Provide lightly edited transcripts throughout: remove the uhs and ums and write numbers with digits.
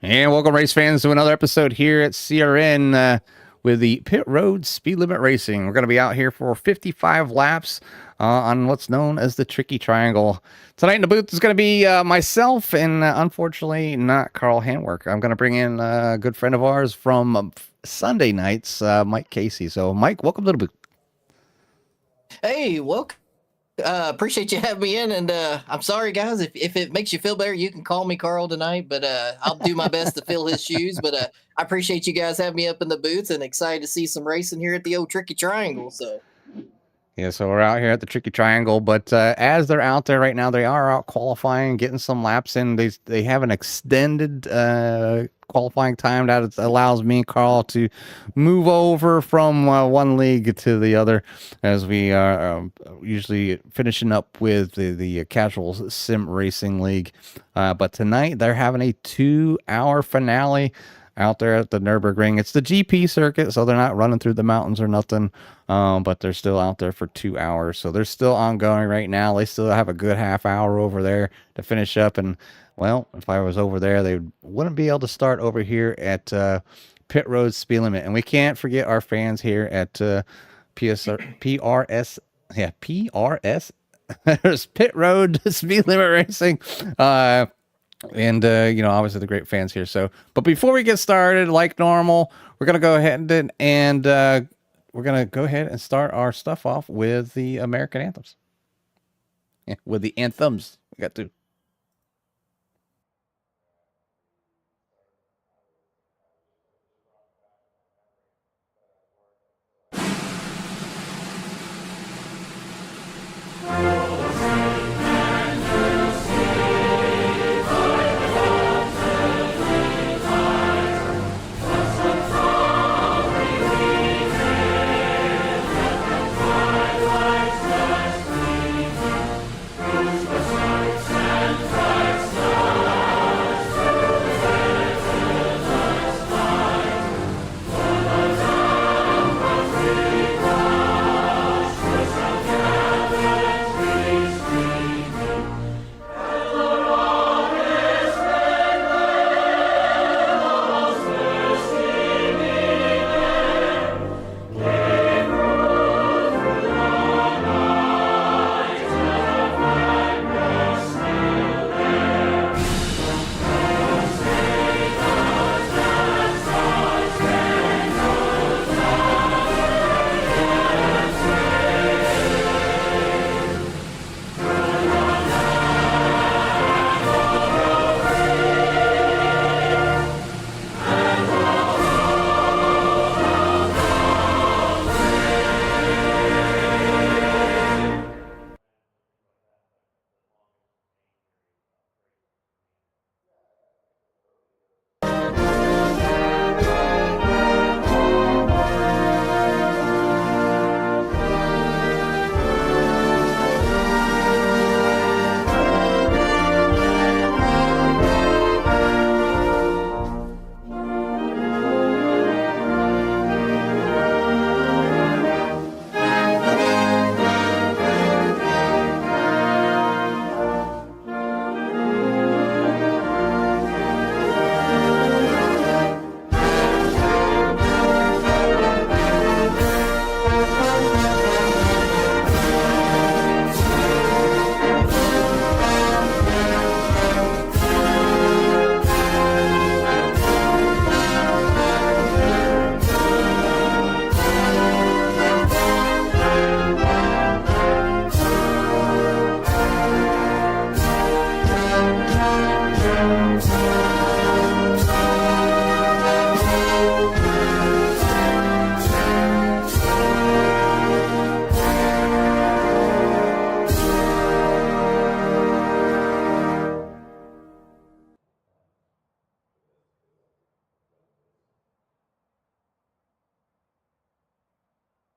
And welcome, race fans, to another episode here at CRN with the Pit Road Speed Limit Racing. We're going to be out here for 55 laps on what's known as the Tricky Triangle. Tonight in the booth is going to be myself and unfortunately not Carl Handwork. I'm going to bring in a good friend of ours from Sunday nights, Mike Casey. So, Mike, welcome to the booth. Hey, welcome. Appreciate you having me in, and I'm sorry, guys, if it makes you feel better, you can call me Carl tonight, but I'll do my best to fill his shoes. But I appreciate you guys having me up in the booth, and excited to see some racing here at the old Tricky Triangle. So Yeah, so we're out here at the Tricky Triangle, but as they're out there right now, they are out qualifying, getting some laps in. They have an extended qualifying time that allows me and Carl to move over from one league to the other, as we are usually finishing up with the casual sim racing league. But tonight they're having a 2-hour finale out there at the Nürburgring. It's the GP circuit, so they're not running through the mountains or nothing, but they're still out there for 2 hours. So they're still ongoing right now. They still have a good half hour over there to finish up. And, well, if I was over there, they wouldn't be able to start over here at Pit Road Speed Limit. And we can't forget our fans here at PRS. Yeah, PRS. There's Pit Road Speed Limit Racing. And, obviously the great fans here. So, but before we get started, like normal, we're going to go ahead and we're going to go ahead and start our stuff off with the American anthems. Yeah, with the anthems. We got to.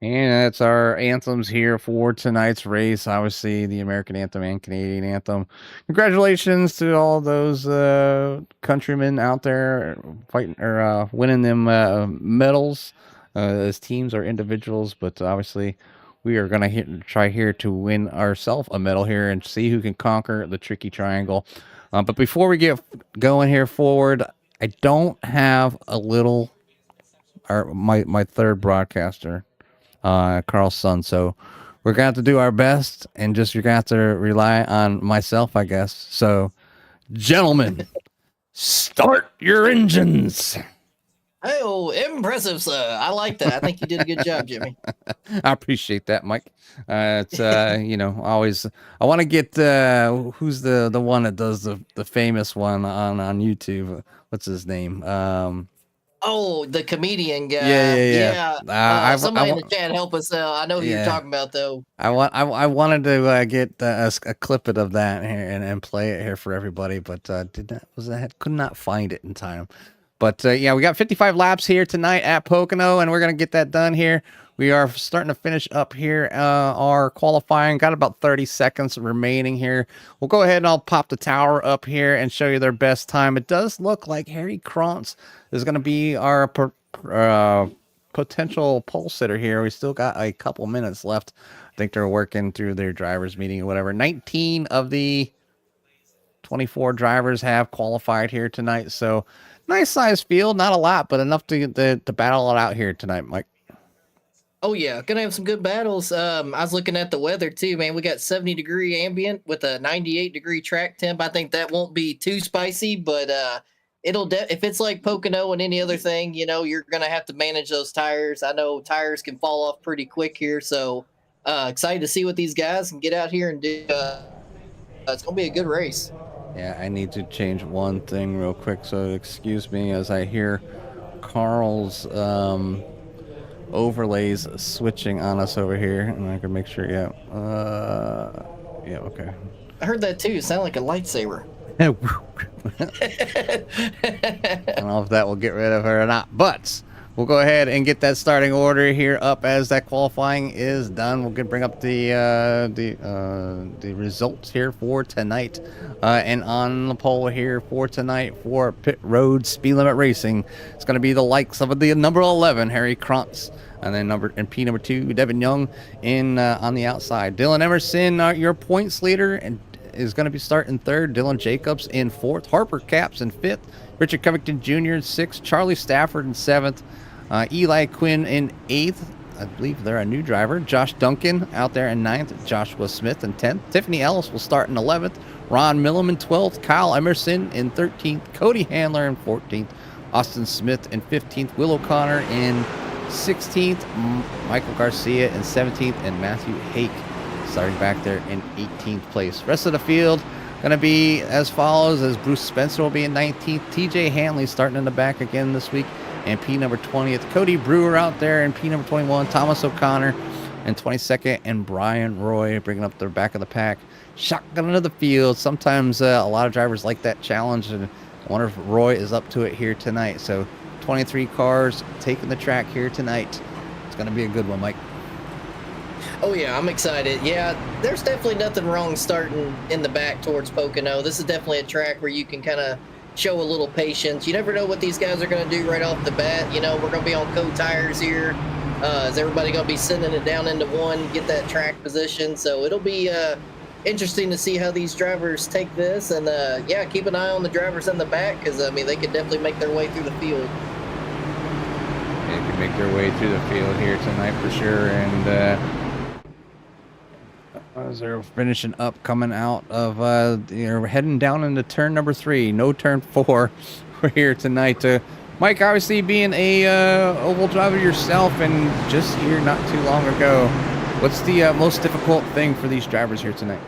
And that's our anthems here for tonight's race. Obviously, the American anthem and Canadian anthem. Congratulations to all those countrymen out there fighting or winning them medals as teams or individuals. But obviously, we are going to try here to win ourselves a medal here and see who can conquer the Tricky Triangle. But before we get going here forward, I don't have a little, or my third broadcaster, Carl's son. So we're gonna have to do our best, and just you're gonna have to rely on myself, I guess. So, gentlemen, start your engines. Oh, impressive, sir. I like that. I think you did a good job, Jimmy. I appreciate that, Mike. It's you know, always I want to get who's the one that does the famous one on YouTube. What's his name? Oh, the comedian Yeah, guy. yeah, Yeah. yeah. I Somebody in the want. chat help us out. I know who you're Yeah, talking about, though. I wanted to get a clip of that here and play it here for everybody, but did not was that could not find it in time. But yeah, we got 55 laps here tonight at Pocono, and we're gonna get that done here. We are starting to finish up here our qualifying. Got about 30 seconds remaining here. We'll go ahead and I'll pop the tower up here and show you their best time. It does look like Harry Krantz is going to be our potential pole sitter here. We still got a couple minutes left. I think they're working through their drivers meeting or whatever. 19 of the 24 drivers have qualified here tonight. So nice size field, not a lot, but enough to battle it out here tonight, Mike. Oh yeah, gonna have some good battles. I was looking at the weather too, man. We got 70-degree ambient with a 98-degree track temp. I think that won't be too spicy, but if it's like Pocono and any other thing, you're gonna have to manage those tires. I know tires can fall off pretty quick here, so excited to see what these guys can get out here and do. It's gonna be a good race. Yeah, I need to change one thing real quick, so excuse me as I hear Carl's overlays switching on us over here, and I can make sure. Yeah, okay. I heard that too. It sounded like a lightsaber. I don't know if that will get rid of her or not, but we'll go ahead and get that starting order here up as that qualifying is done. We'll bring up the results here for tonight, and on the pole here for tonight for Pit Road Speed Limit Racing, it's going to be the likes of the number 11 Harry Krantz, and then P number 2 Devin Young in on the outside. Dylan Emerson, your points leader, and is going to be starting third. Dylan Jacobs in fourth. Harper Caps in fifth. Richard Covington Jr. in sixth. Charlie Stafford in seventh. Eli Quinn in eighth. I believe they're a new driver. Josh Duncan out there in ninth. Joshua Smith in 10th. Tiffany Ellis will start in 11th. Ron Millam in 12th. Kyle Emerson in 13th. Cody Handler in 14th. Austin Smith in 15th. Will O'Connor in 16th. Michael Garcia in 17th. And Matthew Hake starting back there in 18th place. Rest of the field going to be as follows, as Bruce Spencer will be in 19th. TJ Hanley starting in the back again this week, and P number 20th. Cody Brewer out there in P number 21. Thomas O'Connor in 22nd, and Brian Roy bringing up their back of the pack. Shotgun into the field. Sometimes a lot of drivers like that challenge, and I wonder if Roy is up to it here tonight. So 23 cars taking the track here tonight. It's going to be a good one, Mike. Oh yeah, I'm excited. Yeah, there's definitely nothing wrong starting in the back towards Pocono. This is definitely a track where you can kind of show a little patience. You never know what these guys are going to do right off the bat. We're going to be on co-tires here. Is everybody going to be sending it down into one, get that track position? So it'll be interesting to see how these drivers take this. And yeah, keep an eye on the drivers in the back, because they could definitely make their way through the field. They can make their way through the field here tonight for sure. And as they're finishing up, coming out of you're heading down into turn number 3, no turn 4. We're here tonight. Mike, obviously being a oval driver yourself and just here not too long ago, what's the most difficult thing for these drivers here tonight?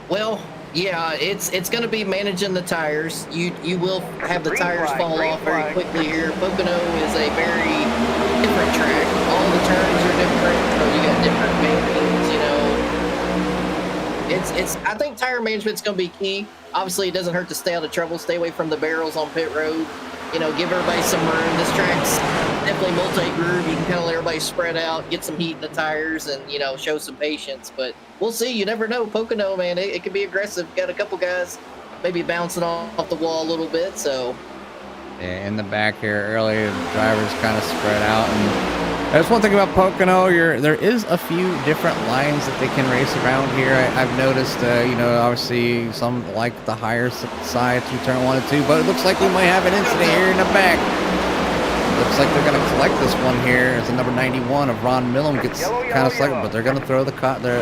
Well, yeah, it's going to be managing the tires. You will have the tires fall off very quickly here. Pocono is a very different track. All the turns are different. You got different bankings. I think tire management's going to be key. Obviously, it doesn't hurt to stay out of trouble. Stay away from the barrels on pit road. Give everybody some room. This track's definitely multi-groove. You can kind of let everybody spread out, get some heat in the tires, and show some patience. But we'll see. You never know. Pocono, man, it can be aggressive. Got a couple guys maybe bouncing off the wall a little bit. So yeah, in the back here early, the drivers kind of spread out, and That's one thing about Pocono. There is a few different lines that they can race around here. I've noticed, you know, obviously some like the higher side through turn 1 and 2, but it looks like we might have an incident here in the back. Looks like they're going to collect this one here as the number 91 of Ron Millam gets kind of selected, but they're going to throw the flag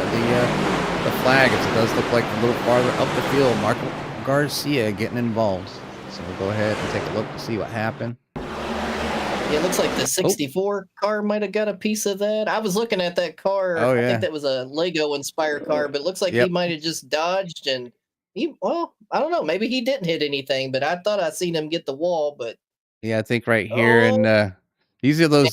as it does look like a little farther up the field. Marco Garcia getting involved. So we'll go ahead and take a look to see what happened. Yeah, it looks like the 64 car might have got a piece of that. I was looking at that car. Oh, yeah. I think that was a Lego inspired car, but it looks like he might have just dodged and well, I don't know. Maybe he didn't hit anything, but I thought I seen him get the wall, but yeah, I think right here, and these are those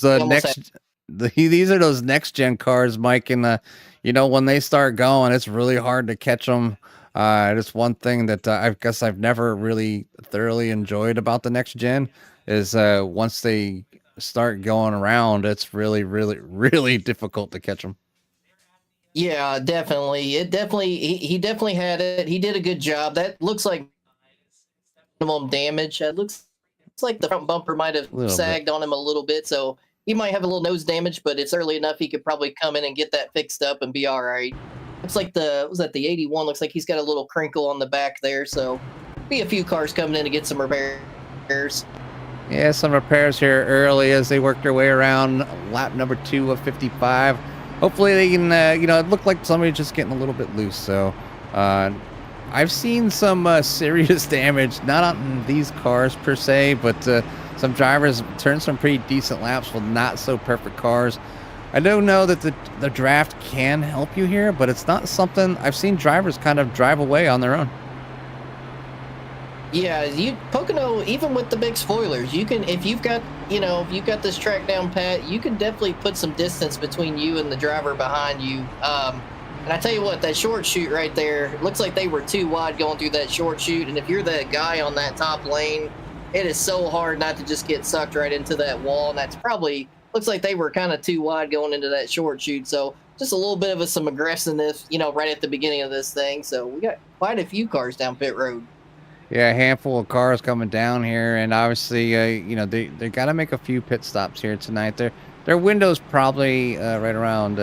these are those next gen cars, Mike, and you know, when they start going, it's really hard to catch them. It's one thing that I guess I've never really thoroughly enjoyed about the next gen is once they start going around, it's really, really, really difficult to catch them. yeah, definitely. He definitely had it. He did a good job. That looks like minimum damage. It looks like the front bumper might have sagged on him a little bit, so he might have a little nose damage, but it's early enough he could probably come in and get that fixed up and be all right. Looks like the 81 looks like he's got a little crinkle on the back there, so be a few cars coming in to get some repairs. Yeah, some repairs here early as they work their way around lap number 2 of 55. Hopefully they can, you know, it looked like somebody just getting a little bit loose. So I've seen some serious damage, not on these cars per se, but some drivers turn some pretty decent laps with not so perfect cars. I don't know that the draft can help you here, but it's not something I've seen drivers kind of drive away on their own. Yeah, Pocono, even with the big spoilers, you can, if you've got this track down pat, you can definitely put some distance between you and the driver behind you. And I tell you what, that short chute right there, it looks like they were too wide going through that short chute. And if you're that guy on that top lane, it is so hard not to just get sucked right into that wall. And that's probably, looks like they were kind of too wide going into that short chute. So just a little bit of some aggressiveness, you know, right at the beginning of this thing. So we got quite a few cars down pit road. Yeah, a handful of cars coming down here, and obviously, you know, they got to make a few pit stops here tonight. Their window's probably right around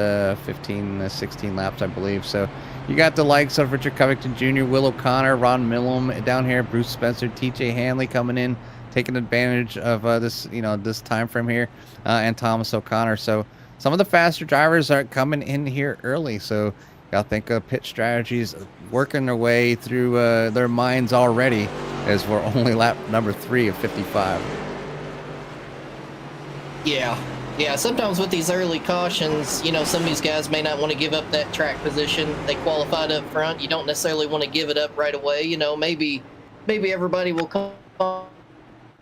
15, 16 laps, I believe. So you got the likes of Richard Covington Jr., Will O'Connor, Ron Millam down here, Bruce Spencer, TJ Hanley coming in, taking advantage of this, you know, this time frame here, and Thomas O'Connor. So some of the faster drivers are coming in here early. So I think pit strategies working their way through their minds already as we're only lap number 3 of 55. Yeah, sometimes with these early cautions, you know, some of these guys may not want to give up that track position. They qualified up front. You don't necessarily want to give it up right away. You know, maybe everybody will come a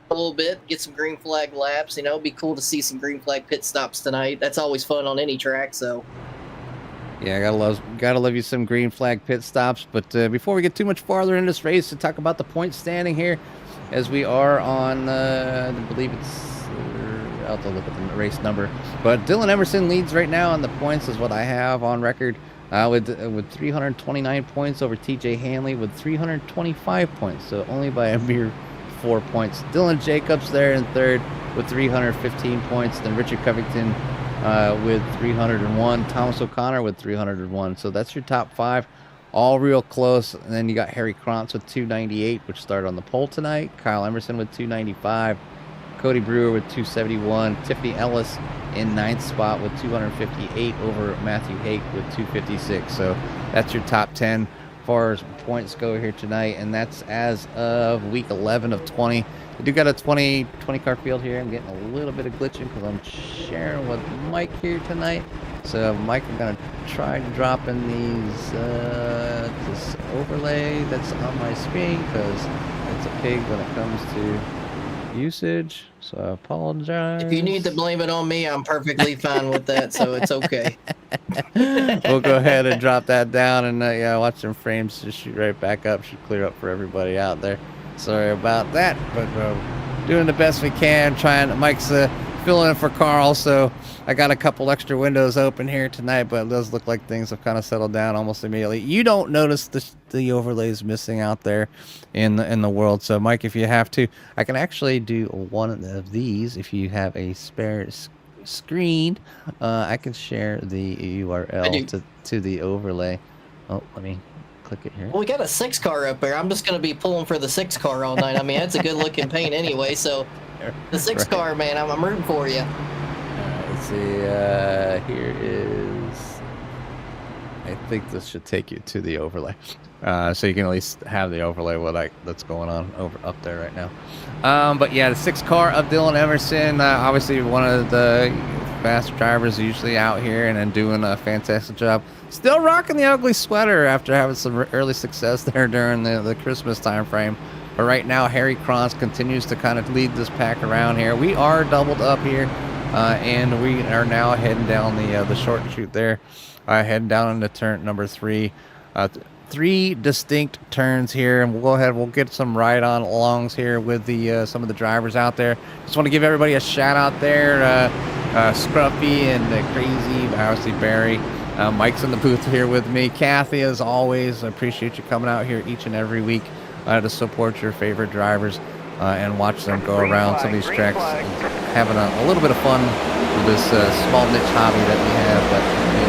little bit, get some green flag laps. You know, it'd be cool to see some green flag pit stops tonight. That's always fun on any track, so... Yeah, gotta love you some green flag pit stops. But before we get too much farther in this race, to talk about the point standing here, as we are on, I believe it's, I'll have to look at the race number. But Dylan Emerson leads right now on the points, is what I have on record, with 329 points over TJ Hanley with 325 points. So only by a mere 4 points. Dylan Jacobs there in third with 315 points. Then Richard Covington with 301, Thomas O'Connor with 301. So that's your top 5, all real close. And then you got Harry Krantz with 298, which started on the pole tonight. Kyle Emerson with 295, Cody Brewer with 271, Tiffany Ellis in 9th spot with 258 over Matthew Hake with 256. So that's your top 10 as far as points go here tonight, and that's as of week 11 of 20. I do got a 20 car field here. I'm getting a little bit of glitching because I'm sharing with Mike here tonight. So Mike, I'm gonna try dropping these this overlay that's on my screen because it's a pig when it comes to usage. So I apologize. If you need to blame it on me, I'm perfectly fine with that. So it's okay. We'll go ahead and drop that down, and yeah, watch them frames just shoot right back up. Should clear up for everybody out there. Sorry about that, but doing the best we can. Mike's filling in for Carl, so I got a couple extra windows open here tonight, but it does look like things have kind of settled down almost immediately. You don't notice the overlays missing out there in the world. So Mike, if you have to, I can actually do one of these if you have a spare screen, I can share the I URL do. to the overlay. Oh, let me click it here. Well, we got a 6 car up there. I'm just going to be pulling for the 6 car all night. I mean, that's a good looking paint anyway. So the 6 Right. car, man, I'm rooting for you. Let's see. Here is. I think this should take you to the overlay, so you can at least have the overlay that's going on up there right now. But yeah, the 6 car of Dylan Emerson, obviously one of the fast drivers usually out here and doing a fantastic job. Still rocking the ugly sweater after having some early success there during the Christmas time frame. But right now, Harry Krantz continues to kind of lead this pack around here. We are doubled up here, and we are now heading down the short chute there. Heading down into turn number 3. 3 distinct turns here, and we'll go ahead. We'll get some ride-on alongs here with the some of the drivers out there. Just want to give everybody a shout out there. Scruffy and Crazy, obviously Barry. Mike's in the booth here with me. Kathy, as always, I appreciate you coming out here each and every week to support your favorite drivers and watch them go around some of these tracks, having a little bit of fun with this small niche hobby that we have. But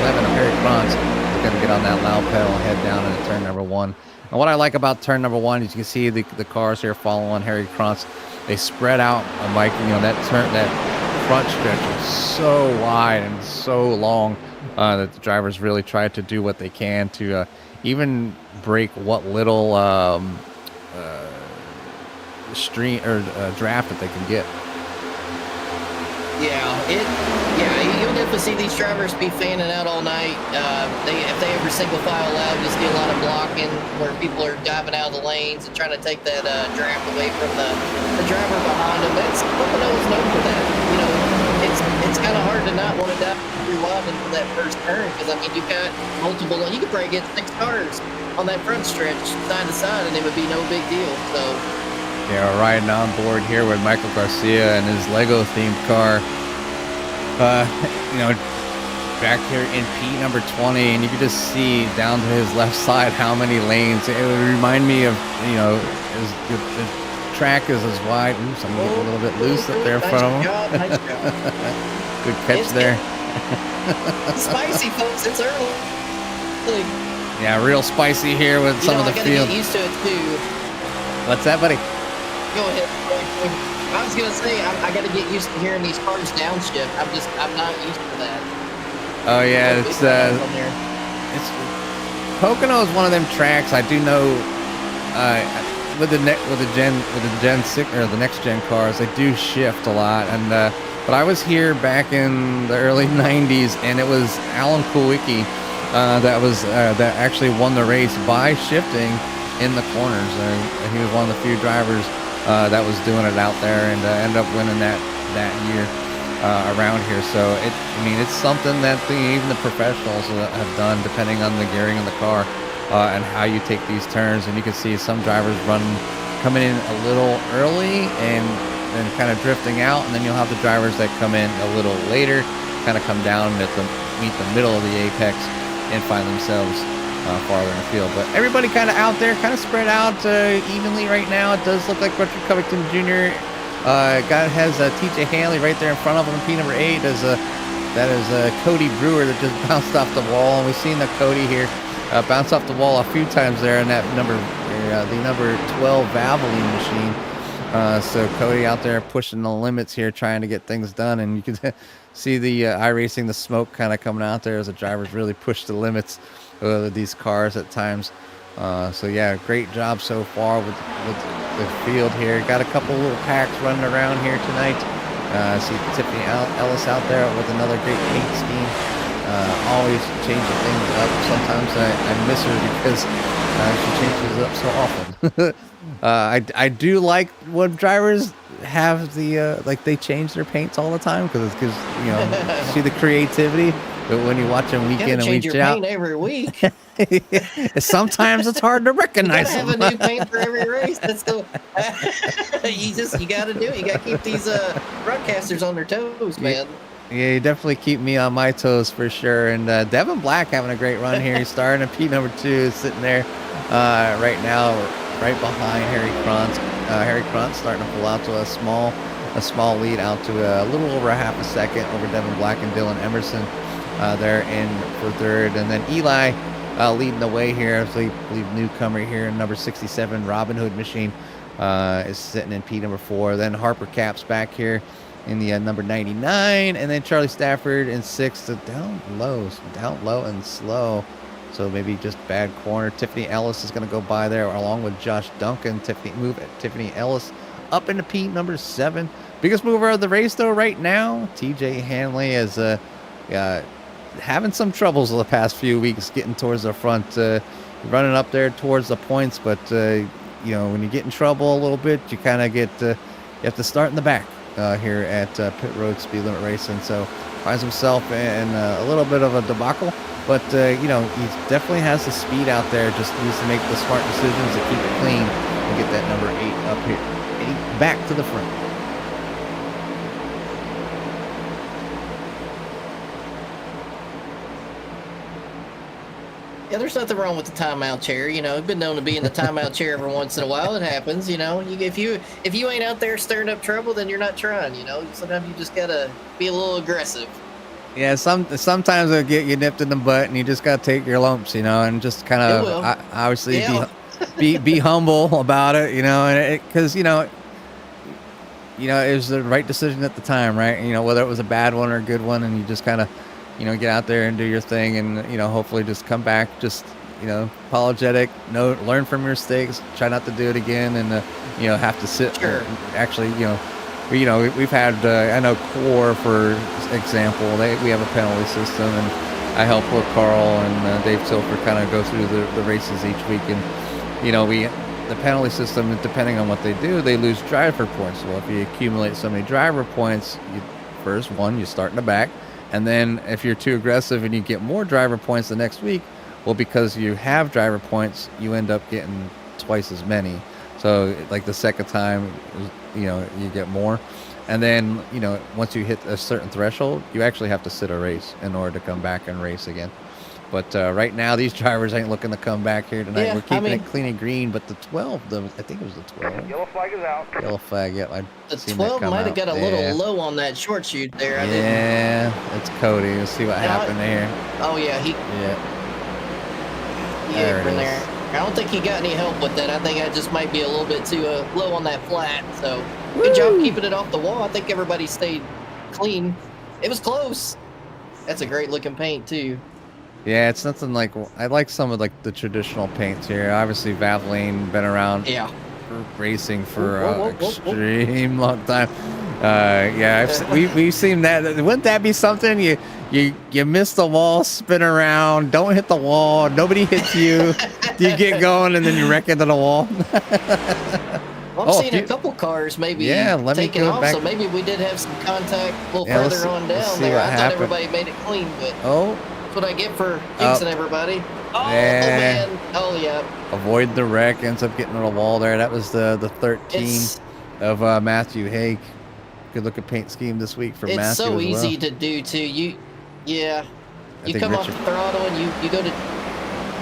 11 of Harry Krantz is going to get on that loud pedal and head down into turn number 1. And what I like about turn number 1 is you can see the cars here following Harry Krantz. They spread out, Mike. That front stretch is so wide and so long that the drivers really try to do what they can to even break what little stream or draft that they can get. You'll definitely see these drivers be fanning out all night. If they ever single file out, you see a lot of blocking where people are diving out of the lanes and trying to take that draft away from the driver behind them. Pocono's known for that. You know, it's kind of hard to not want to dive too wide into that first turn because I mean you've got multiple. You could probably get 6 cars on that front stretch side to side, and it would be no big deal. So. Yeah, we're riding on board here with Michael Garcia and his Lego-themed car. Back here in P number 20, and you can just see down to his left side how many lanes. It would remind me of, the track is as wide. Oops, I'm getting a little bit loose up there in front of him. Nice job. Good catch there. Spicy, folks. It's early. Yeah, real spicy here with some of the field. I gotta get used to it too. What's that, buddy? Go ahead. I was gonna say I got to get used to hearing these cars downshift. I'm not used to that. Oh yeah, it's Pocono is one of them tracks. I do know with the Gen 6 or the next gen cars, they do shift a lot. And but I was here back in the early '90s, and it was Alan Kulwicki that actually won the race by shifting in the corners. He was one of the few drivers that was doing it out there, and ended up winning that year around here. So it's something that even the professionals have done, depending on the gearing of the car and how you take these turns. And you can see some drivers coming in a little early and then kind of drifting out, and then you'll have the drivers that come in a little later, kind of come down at meet the middle of the apex and find themselves farther in the field. But everybody kind of out there, kind of spread out evenly right now. It does look like Richard Covington Jr. Has TJ Hanley right there in front of him. P number 8 that is Cody Brewer that just bounced off the wall, and we've seen the Cody here bounce off the wall a few times there in that number 12 Valvoline machine. So Cody out there pushing the limits here, trying to get things done, and you can see the iRacing, the smoke kind of coming out there as the drivers really push the limits with these cars at times. So yeah, great job so far with the field here. Got a couple little packs running around here tonight. See Tiffany Ellis out there with another great paint scheme. Always changing things up. Sometimes I miss her because she changes it up so often. I do like when drivers have the they change their paints all the time because see the creativity. But when you watch them week in and week out, paint every week. Sometimes it's hard to recognize. You gotta have a new paint for every race. That's the you gotta do it. You gotta keep these broadcasters on their toes, man. Yeah, you definitely keep me on my toes for sure. And Devin Black having a great run here. He's starting at P number 2, sitting there right now, right behind Harry Krantz. Harry Krantz starting to pull out to a small a small lead out to a little over a half a second over Devin Black and Dylan Emerson there in for third. And then Eli leading the way here. I believe newcomer here, number 67, Robin Hood Machine, is sitting in P number 4. Then Harper Caps back here in the number 99, and then Charlie Stafford in 6th, down low and slow. So maybe just bad corner. Tiffany Ellis is going to go by there along with Josh Duncan. Tiffany Ellis up into P number 7. Biggest mover of the race though right now, TJ Hanley is having some troubles the past few weeks getting towards the front, running up there towards the points. But you know, when you get in trouble a little bit, you kind of get you have to start in the back here at Pit Road Speed Limit Racing. So finds himself in a little bit of a debacle. But, you know, he definitely has the speed out there. Just needs to make the smart decisions to keep it clean and get that number 8 up here. 8 back to the front. Yeah, there's nothing wrong with the timeout chair. You know, I've been known to be in the timeout chair every once in a while. It happens, you know. If you ain't out there stirring up trouble, then you're not trying, you know. Sometimes you just got to be a little aggressive. Yeah, sometimes it'll get you nipped in the butt, and you just gotta take your lumps, you know, and just kind of obviously be humble about it, you know, and because you know it was the right decision at the time, right? You know, whether it was a bad one or a good one, and you just kind of, you know, get out there and do your thing, and you know, hopefully just come back, just you know, apologetic, learn from your mistakes, try not to do it again, and you know, have to sit actually, you know. We've had, I know Core, for example, we have a penalty system, and I help with Carl and Dave Tilford kind of go through the races each week. And, you know, the penalty system, depending on what they do, they lose driver points. Well, if you accumulate so many driver points, you start in the back. And then if you're too aggressive and you get more driver points the next week, well, because you have driver points, you end up getting twice as many. So like the second time, you know, you get more. And then, you know, once you hit a certain threshold, you actually have to sit a race in order to come back and race again. But right now, these drivers ain't looking to come back here tonight. We're keeping it clean and green. But the 12, I think it was the 12. Yellow flag is out. Yellow flag, yeah. The 12 might have got a little low on that short shoot there. It's Cody. Let's see what happened there. Oh, yeah. There it is. There. I don't think he got any help with that. I think I just might be a little bit too low on that flat. So good job keeping it off the wall. I think everybody stayed clean. It was close. That's a great looking paint too. Yeah, it's nothing like, I like some of like the traditional paints here. Obviously, Valvoline been around racing for an extreme long time. We've seen that. Wouldn't that be something? You miss the wall, spin around, don't hit the wall, nobody hits you, you get going, and then you wreck into the wall. Well, I'm seeing a couple cars maybe taking off, so maybe we did have some contact a little further on down there. I thought everybody made it clean, but that's what I get for jinxing everybody. Oh, man. Oh, yeah. Avoid the wreck, ends up getting on the wall there. That was the 13 of Matthew Haig. Good looking paint scheme this week for Matthew. It's so easy to do too. You come off the throttle and you go to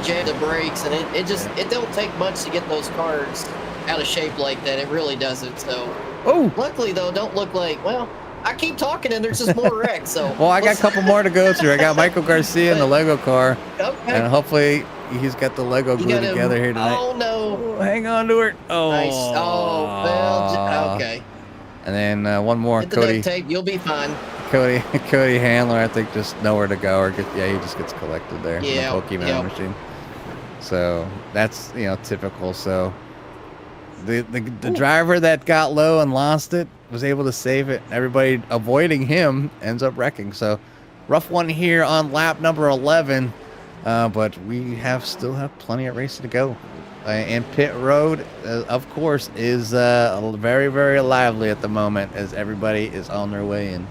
jam the brakes, and it don't take much to get those cars out of shape like that. It really doesn't. So luckily though, don't look like, well, I keep talking and there's just more wrecks. So well, I got a couple more to go through. I got Michael Garcia in the Lego car, and hopefully he's got the Lego glue together here tonight. Oh no! Hang on to her. Oh, nice. Oh well, okay. And then one more, Hit the Cody. duct tape, you'll be fine. Cody Handler, I think, just nowhere to go, or he just gets collected there in the Pokemon machine. So that's typical. So the driver that got low and lost it was able to save it. Everybody avoiding him ends up wrecking. So rough one here on lap number 11, but we still have plenty of racing to go. And pit road, of course, is very, very lively at the moment as everybody is on their way in.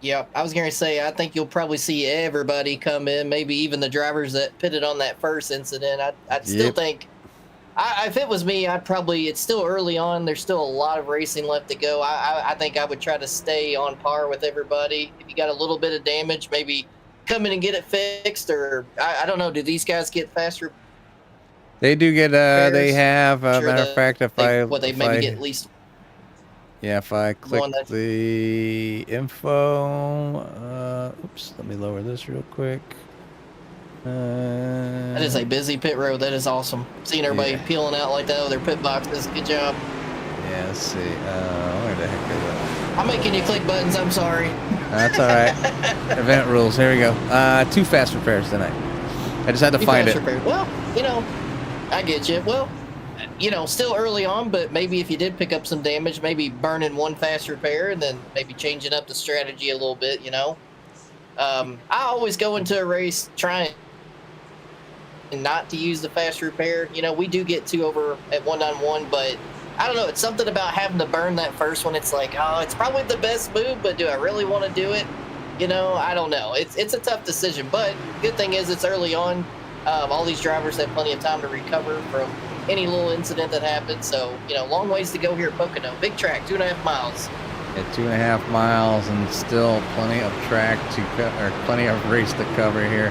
Yeah, I was going to say, I think you'll probably see everybody come in, maybe even the drivers that pitted on that first incident. I'd still think, if it was me, it's still early on. There's still a lot of racing left to go. I think I would try to stay on par with everybody. If you got a little bit of damage, maybe come in and get it fixed, or I don't know. Do these guys get faster? They do get, they have, matter of fact, they maybe get at least. Yeah, if I click one that the info, oops, let me lower this real quick. that is a busy pit road. That is awesome. Seeing everybody peeling out like that with their pit boxes. Good job. Yeah, let's see. Where the heck is it? I'm making you click buttons. I'm sorry. That's all right. Event rules. Here we go. 2 fast repairs tonight. I just had to find it. Well, you know, I get you. Well, you know, still early on, but maybe if you did pick up some damage, maybe burning 1 fast repair and then maybe changing up the strategy a little bit, you know. I always go into a race trying not to use the fast repair. You know, we do get 2 over at 1-on-1, but I don't know. It's something about having to burn that first one. It's like, oh, it's probably the best move, but do I really want to do it? You know, I don't know. It's a tough decision, but good thing is it's early on. All these drivers have plenty of time to recover from any little incident that happens. So, you know, long ways to go here at Pocono. Big track, 2.5 miles. At 2.5 miles and still plenty of track or plenty of race to cover here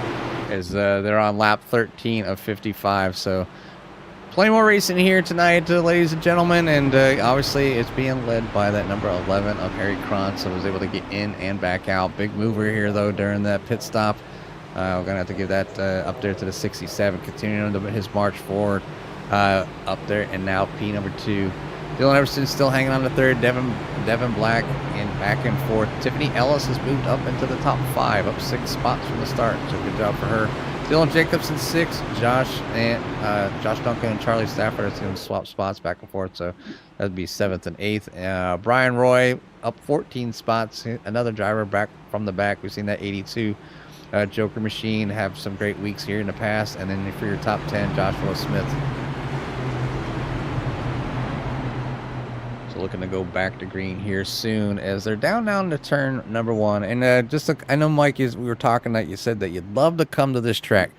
as they're on lap 13 of 55. So plenty more racing here tonight, ladies and gentlemen, and obviously it's being led by that number 11 of Harry Krantz, so was able to get in and back out. Big mover here, though, during that pit stop. We're going to have to give that up there to the 67, continuing his march forward up there, and now P number 2. Dylan Everson still hanging on to 3rd. Devin Black and back and forth. Tiffany Ellis has moved up into the top 5, up 6 spots from the start, so good job for her. Dylan Jacobson 6, Josh Duncan and Charlie Stafford are going to swap spots back and forth, so that'd be 7th and 8th. Brian Roy up 14 spots, another driver back from the back. We've seen that 82 Joker Machine have some great weeks here in the past, and then for your top 10, Joshua Smith. So looking to go back to green here soon as they're down to turn number 1. And I know, Mike, we were talking that you said that you'd love to come to this track.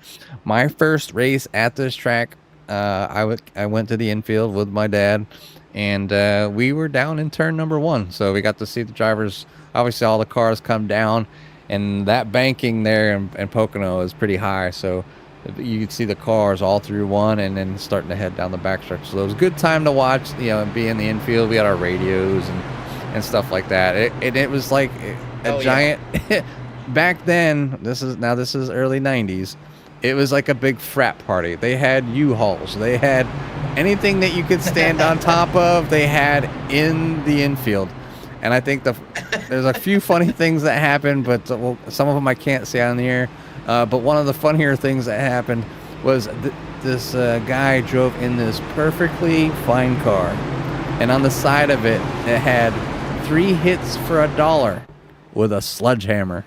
My first race at this track, I went to the infield with my dad, and we were down in turn number 1. So we got to see the drivers, obviously all the cars come down, and that banking there in Pocono is pretty high. So you could see the cars all through 1 and then starting to head down the backstretch. So it was a good time to watch, you know, and be in the infield. We had our radios and stuff like that. It was like a giant back then. This is early 90s. It was like a big frat party. They had U-Hauls. They had anything that you could stand on top of. They had in the infield. And I think there's a few funny things that happened, but some of them I can't say on the air. But one of the funnier things that happened was this guy drove in this perfectly fine car, and on the side of it, it had 3 hits for $1 with a sledgehammer.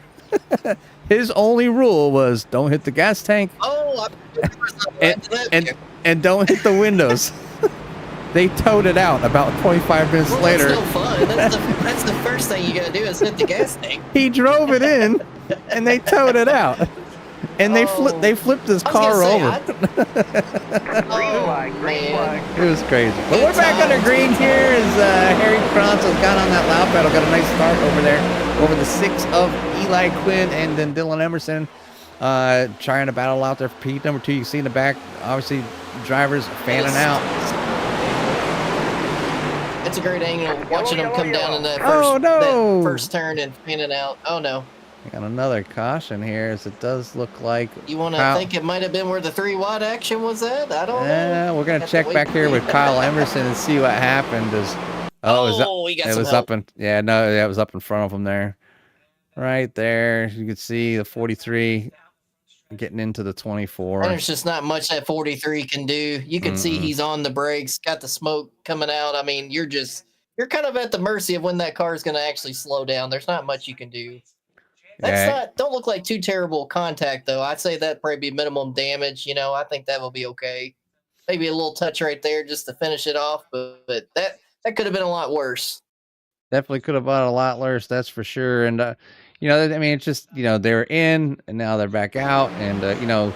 His only rule was don't hit the gas tank. Oh, and don't hit the windows. They towed it out about 25 minutes later. That's no fun. That's the first thing you gotta do is hit the gas tank. He drove it in, and they towed it out. And they flipped his car over. It was crazy. But we're back under green here as Harry Krantz has got on that loud pedal. Got a nice start over there over the 6 of Eli Quinn and then Dylan Emerson trying to battle out there for P number 2. You see in the back, obviously, drivers fanning out. It's a great angle watching them come down in that first turn and fanning out. Oh, no. Got another caution here, as it does look like. You want to think it might have been where the 3-watt action was at? I don't know. We're gonna check back here with Kyle Emerson and see what happened. It was up in front of him there, right there. You can see the 43 getting into the 24. And there's just not much that 43 can do. You can see he's on the brakes, got the smoke coming out. I mean, you're kind of at the mercy of when that car is going to actually slow down. There's not much you can do. Don't look like too terrible contact, though. I'd say that'd probably be minimum damage. You know, I think that will be okay. Maybe a little touch right there just to finish it off, but that could have been a lot worse. Definitely could have been a lot worse, that's for sure. And, you know, I mean, it's just, you know, they were in and now they're back out. And, you know,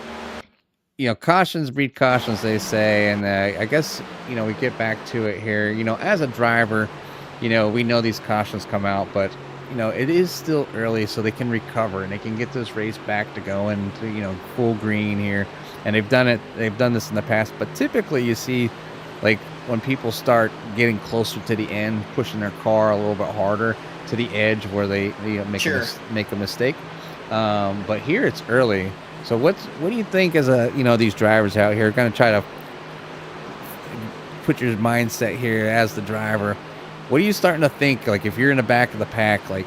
cautions breed cautions, they say. And I guess, you know, we get back to it here. You know, as a driver, you know, we know these cautions come out, but you know, it is still early, so they can recover and they can get this race back to going to, you know, full green here. And they've done this in the past, but typically you see like when people start getting closer to the end, pushing their car a little bit harder to the edge where they make Sure. make a mistake. But here it's early. So what do you think as a these drivers out here are going to try to put your mindset here as the driver? What are you starting to think? Like if you're in the back of the pack, like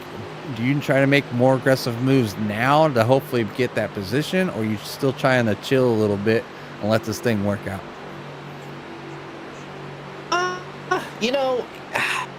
do you try to make more aggressive moves now to hopefully get that position, or are you still trying to chill a little bit and let this thing work out? You know,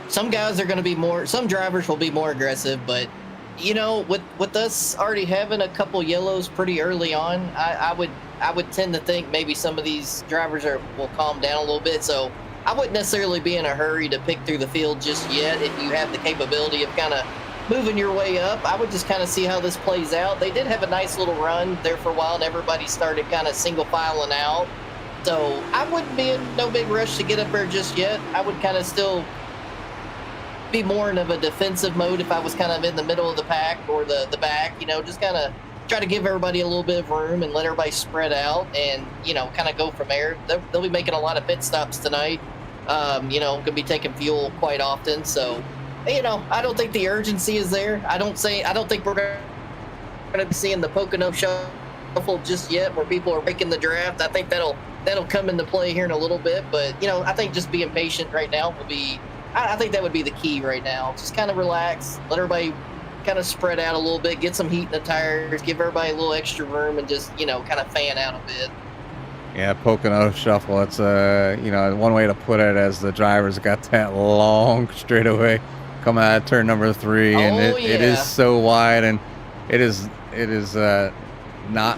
some guys are going to be more. Some drivers will be more aggressive, but with us already having a couple yellows pretty early on, I would tend to think maybe some of these drivers will calm down a little bit. So I wouldn't necessarily be in a hurry to pick through the field just yet. If you have the capability of kind of moving your way up, I would just kind of see how this plays out. They did have a nice little run there for a while, and everybody started kind of single filing out. So I wouldn't be in no big rush to get up there just yet. I would kind of still be more in of a defensive mode if I was kind of in the middle of the pack or the back, just kind of try to give everybody a little bit of room and let everybody spread out and, kind of go from there. They'll be making a lot of pit stops tonight. Going to be taking fuel quite often. So, I don't think the urgency is there. I don't think we're going to be seeing the Pocono shuffle just yet where people are breaking the draft. I think that'll come into play here in a little bit. But, I think just being patient right now will be, I think that would be the key right now. Just kind of relax, let everybody kind of spread out a little bit, get some heat in the tires, give everybody a little extra room, and just, kind of fan out a bit. Yeah, Pocono shuffle. It's one way to put it, as the drivers got that long straightaway come out of turn number 3, and it is so wide, and it is not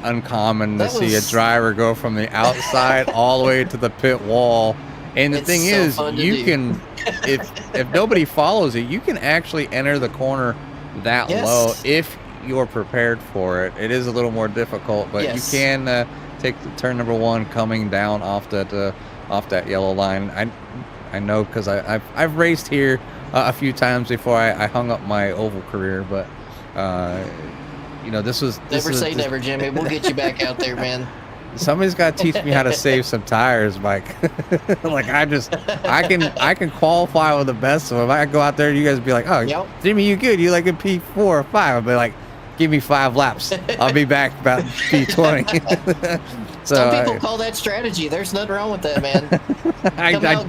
uncommon to see a driver go from the outside all the way to the pit wall. And the thing is, you can, if nobody follows it, you can actually enter the corner that low if you're prepared for it. It is a little more difficult, but you can take the turn number 1 coming down off that yellow line. I know because I've raced here a few times before I hung up my oval career, but this was never say never, Jimmy. We'll get you back out there, man. Somebody's got to teach me how to save some tires, Mike. Like I can qualify with the best. So if I go out there, you guys be like, "Oh, Jimmy, you good? You like a P4 or 5?" I'll be like, "Give me 5 laps. I'll be back about P20." So some people call that strategy. There's nothing wrong with that, man. Come out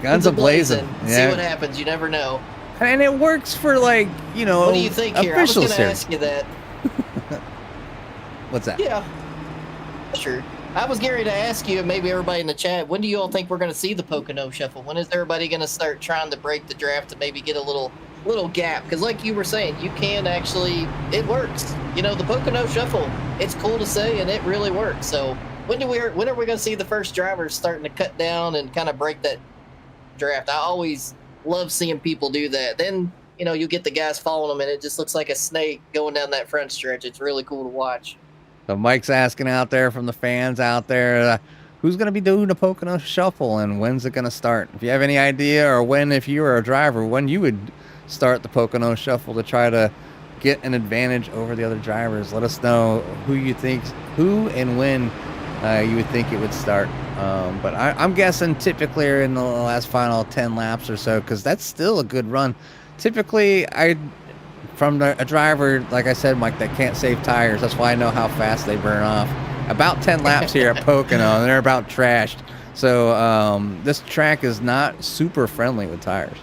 guns a-blazing. See what happens. You never know. And it works for what do you think here? I was going to ask you that. What's that? Yeah. Sure. I was getting ready to ask you, and maybe everybody in the chat, when do you all think we're going to see the Pocono shuffle? When is everybody going to start trying to break the draft to maybe get a little gap? Because like you were saying, you can actually, it works. The Pocono shuffle, it's cool to say, and it really works. So when are we going to see the first drivers starting to cut down and kind of break that draft? I always love seeing people do that. Then, you get the guys following them, and it just looks like a snake going down that front stretch. It's really cool to watch. So Mike's asking out there from the fans out there, who's going to be doing the Pocono shuffle and when's it going to start? If you have any idea, or when, if you were a driver, when you would start the Pocono shuffle to try to get an advantage over the other drivers, let us know who and when you would think it would start. But I'm guessing typically in the last final 10 laps or so, because that's still a good run. Typically, from a driver, like I said, Mike, that can't save tires. That's why I know how fast they burn off. About 10 laps here at Pocono, and they're about trashed. So this track is not super friendly with tires.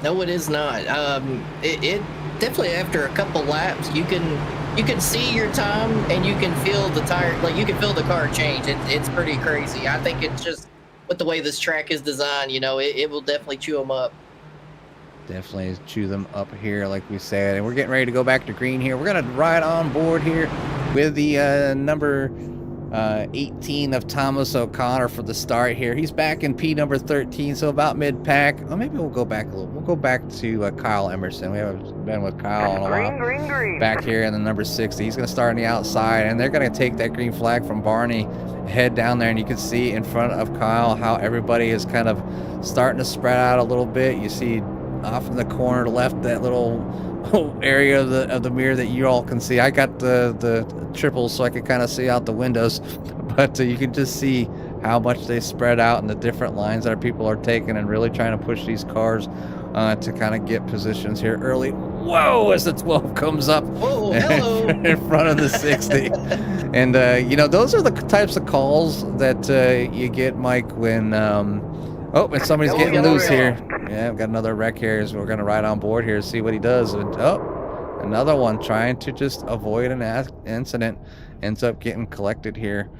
No, it is not. It definitely, after a couple laps, you can see your time, and you can feel the tire, like you can feel the car change. It's pretty crazy. I think it's just with the way this track is designed, it will definitely chew them up. Definitely chew them up here, like we said. And we're getting ready to go back to green here. We're going to ride on board here with the number 18 of Thomas O'Connor for the start here. He's back in P number 13, so about mid-pack. Oh, maybe we'll go back a little. We'll go back to Kyle Emerson. We haven't been with Kyle in a while. Green. Back here in the number 60. He's going to start on the outside, and they're going to take that green flag from Barney, head down there, and you can see in front of Kyle how everybody is kind of starting to spread out a little bit. You see off in the corner left, that little area of the mirror that you all can see. I got the triples so I can kind of see out the windows, but you can just see how much they spread out and the different lines that people are taking and really trying to push these cars to kind of get positions here early. Whoa, as the 12 comes up Whoa, hello. in front of the 60. And, you know, those are the types of calls that you get, Mike, when, oh, and somebody's getting loose here. Yeah, we've got another wreck here, so we're going to ride on board here, see what he does. And, oh, another one trying to just avoid an incident, ends up getting collected here,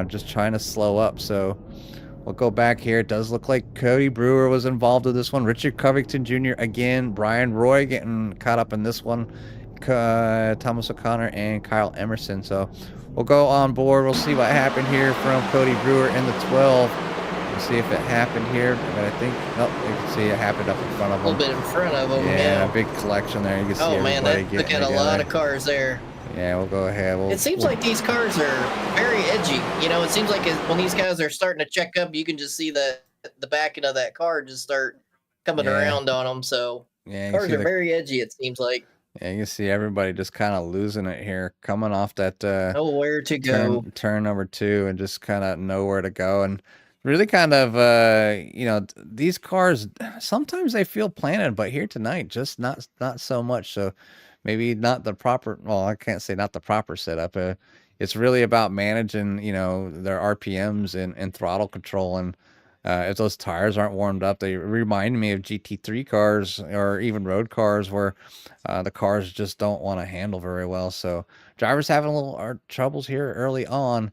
just trying to slow up. So we'll go back here. It does look like Cody Brewer was involved with this one. Richard Covington Jr. again. Brian Roy getting caught up in this one. Thomas O'Connor and Kyle Emerson. So we'll go on board. We'll see what happened here from Cody Brewer in the 12. We'll see if it happened here. But I think, nope, you can see it happened up in front of him. A little bit in front of him. Yeah, a big collection there. You can see everybody getting look at a lot of cars there. Yeah, we'll go ahead. It seems like these cars are very edgy. You know, it seems like when these guys are starting to check up, you can just see the backing of that car just start coming around on them. So cars are very edgy, it seems like. Yeah, you can see everybody just kind of losing it here, coming off that nowhere to go turn number 2 and just kind of nowhere to go. And really kind of, you know, these cars, sometimes they feel planted, but here tonight, just not so much. So maybe not the proper, well, I can't say not the proper setup. It's really about managing, you know, their RPMs and throttle control. And if those tires aren't warmed up, they remind me of GT3 cars or even road cars where the cars just don't want to handle very well. So drivers having a little troubles here early on.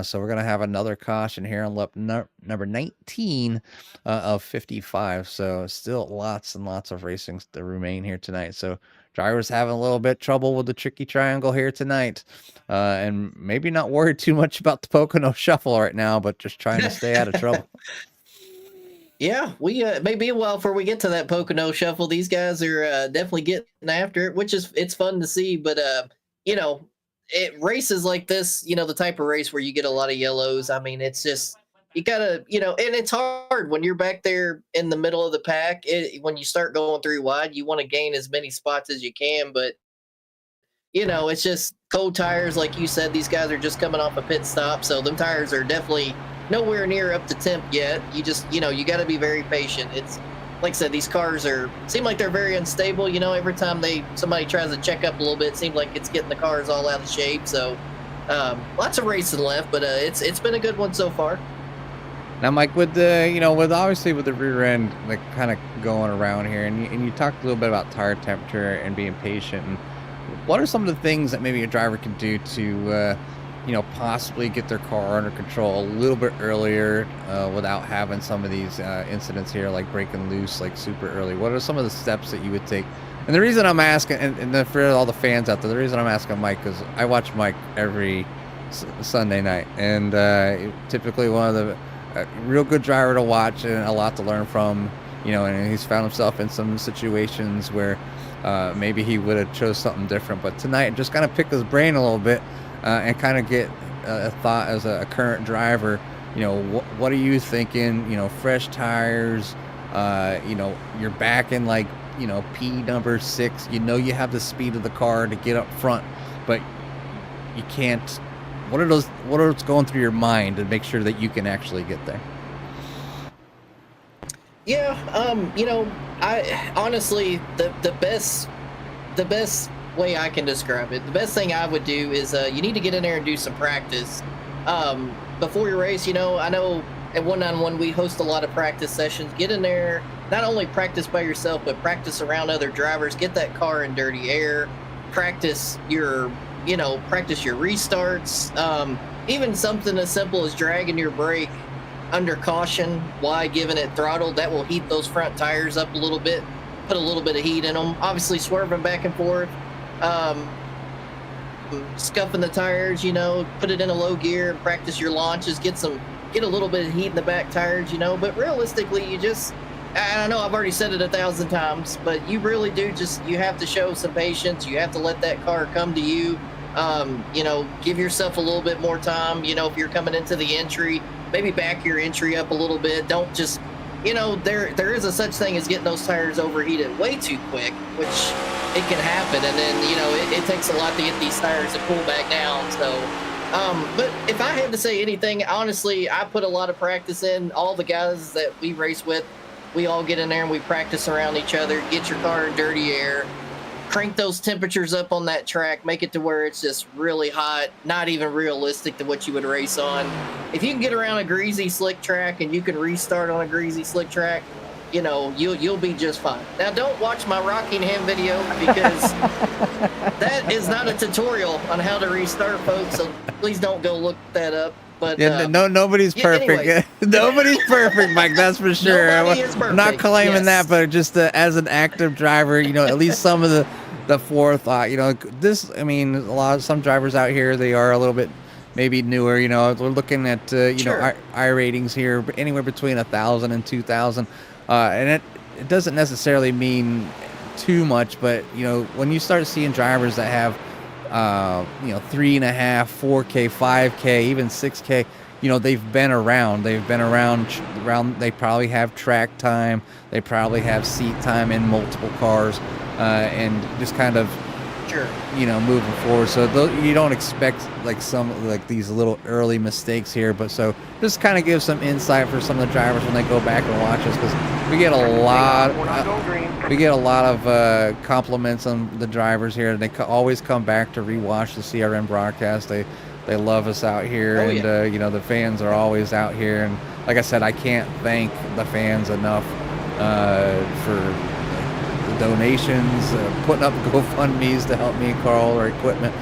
So we're going to have another caution here on lap number 19 of 55. So still lots and lots of racing to remain here tonight. So drivers having a little bit trouble with the tricky triangle here tonight. And maybe not worried too much about the Pocono Shuffle right now, but just trying to stay out of trouble. Yeah, we may be a while before we get to that Pocono Shuffle. These guys are definitely getting after it, which is it's fun to see. But you know, races like this, you know, the type of race where you get a lot of yellows. I mean, it's just you gotta, you know, and it's hard when you're back there in the middle of the pack. When you start going 3 wide, you want to gain as many spots as you can, but you know, it's just cold tires, like you said. These guys are just coming off a pit stop, so them tires are definitely nowhere near up to temp yet. You just, you know, you got to be very patient. It's like I said, these cars seem like they're very unstable. You know, every time somebody tries to check up a little bit, it seems like it's getting the cars all out of shape. So lots of racing left, but it's been a good one so far. Now, Mike, with the, you know, with obviously with the rear end like kind of going around here, and you talked a little bit about tire temperature and being patient, and what are some of the things that maybe a driver can do to, you know, possibly get their car under control a little bit earlier without having some of these incidents here, like breaking loose, like super early? What are some of the steps that you would take? And the reason I'm asking, and then for all the fans out there, the reason I'm asking Mike is I watch Mike every Sunday night, and typically one of the real good driver to watch and a lot to learn from, you know, and he's found himself in some situations where maybe he would have chose something different. But tonight, just kind of pick his brain a little bit and kind of get a thought as a current driver. You know, what are you thinking? You know, fresh tires. You know, you're back in like, you know, P number 6. You know, you have the speed of the car to get up front, but you can't. What are what's going through your mind to make sure that you can actually get there? Yeah, you know, I honestly the best way I can describe it, the best thing I would do is you need to get in there and do some practice before your race. You know, I know at 191 we host a lot of practice sessions. Get in there, not only practice by yourself, but practice around other drivers. Get that car in dirty air. Practice your restarts. Even something as simple as dragging your brake under caution while giving it throttle, that will heat those front tires up a little bit, put a little bit of heat in them. Obviously swerving back and forth, scuffing the tires, you know, put it in a low gear and practice your launches, get a little bit of heat in the back tires, you know. But realistically, I know I've already said it 1,000 times, but you really do you have to show some patience. You have to let that car come to you. You know, give yourself a little bit more time. You know, if you're coming into the entry, maybe back your entry up a little bit. Don't just, you know, there is a such thing as getting those tires overheated way too quick, which it can happen. And then, you know, it takes a lot to get these tires to cool back down. So But if I had to say anything, honestly, I put a lot of practice in. All the guys that we race with, we all get in there and we practice around each other, get your car in dirty air, crank those temperatures up on that track, make it to where it's just really hot, not even realistic to what you would race on. If you can get around a greasy, slick track and you can restart on a greasy, slick track, you know, you'll be just fine. Now, don't watch my Rockingham video because that is not a tutorial on how to restart, folks. So please don't go look that up. But Yeah, nobody's perfect. anyways. Nobody's perfect, Mike. That's for sure. Nobody is I'm not perfect, claiming yes. that, but just as an active driver, you know, at least some of the forethought. You know, this. I mean, some drivers out here, they are a little bit maybe newer. You know, we're looking at you Sure. know, I ratings here anywhere between 1,000 and 2,000, and it doesn't necessarily mean too much, but you know, when you start seeing drivers that have you know, 3.5, 4K, 5K, even 6K, you know, they've been around. They probably have track time. They probably have seat time in multiple cars, and just kind of, Sure. you know, moving forward. So you don't expect like these little early mistakes here, but so just kind of give some insight for some of the drivers when they go back and watch us, because we get a lot of compliments on the drivers here. They always come back to rewatch the CRN broadcast. They love us out here, Oh, and yeah. you know, the fans are always out here. And like I said, I can't thank the fans enough for donations, putting up GoFundMe's to help me and Carl our equipment.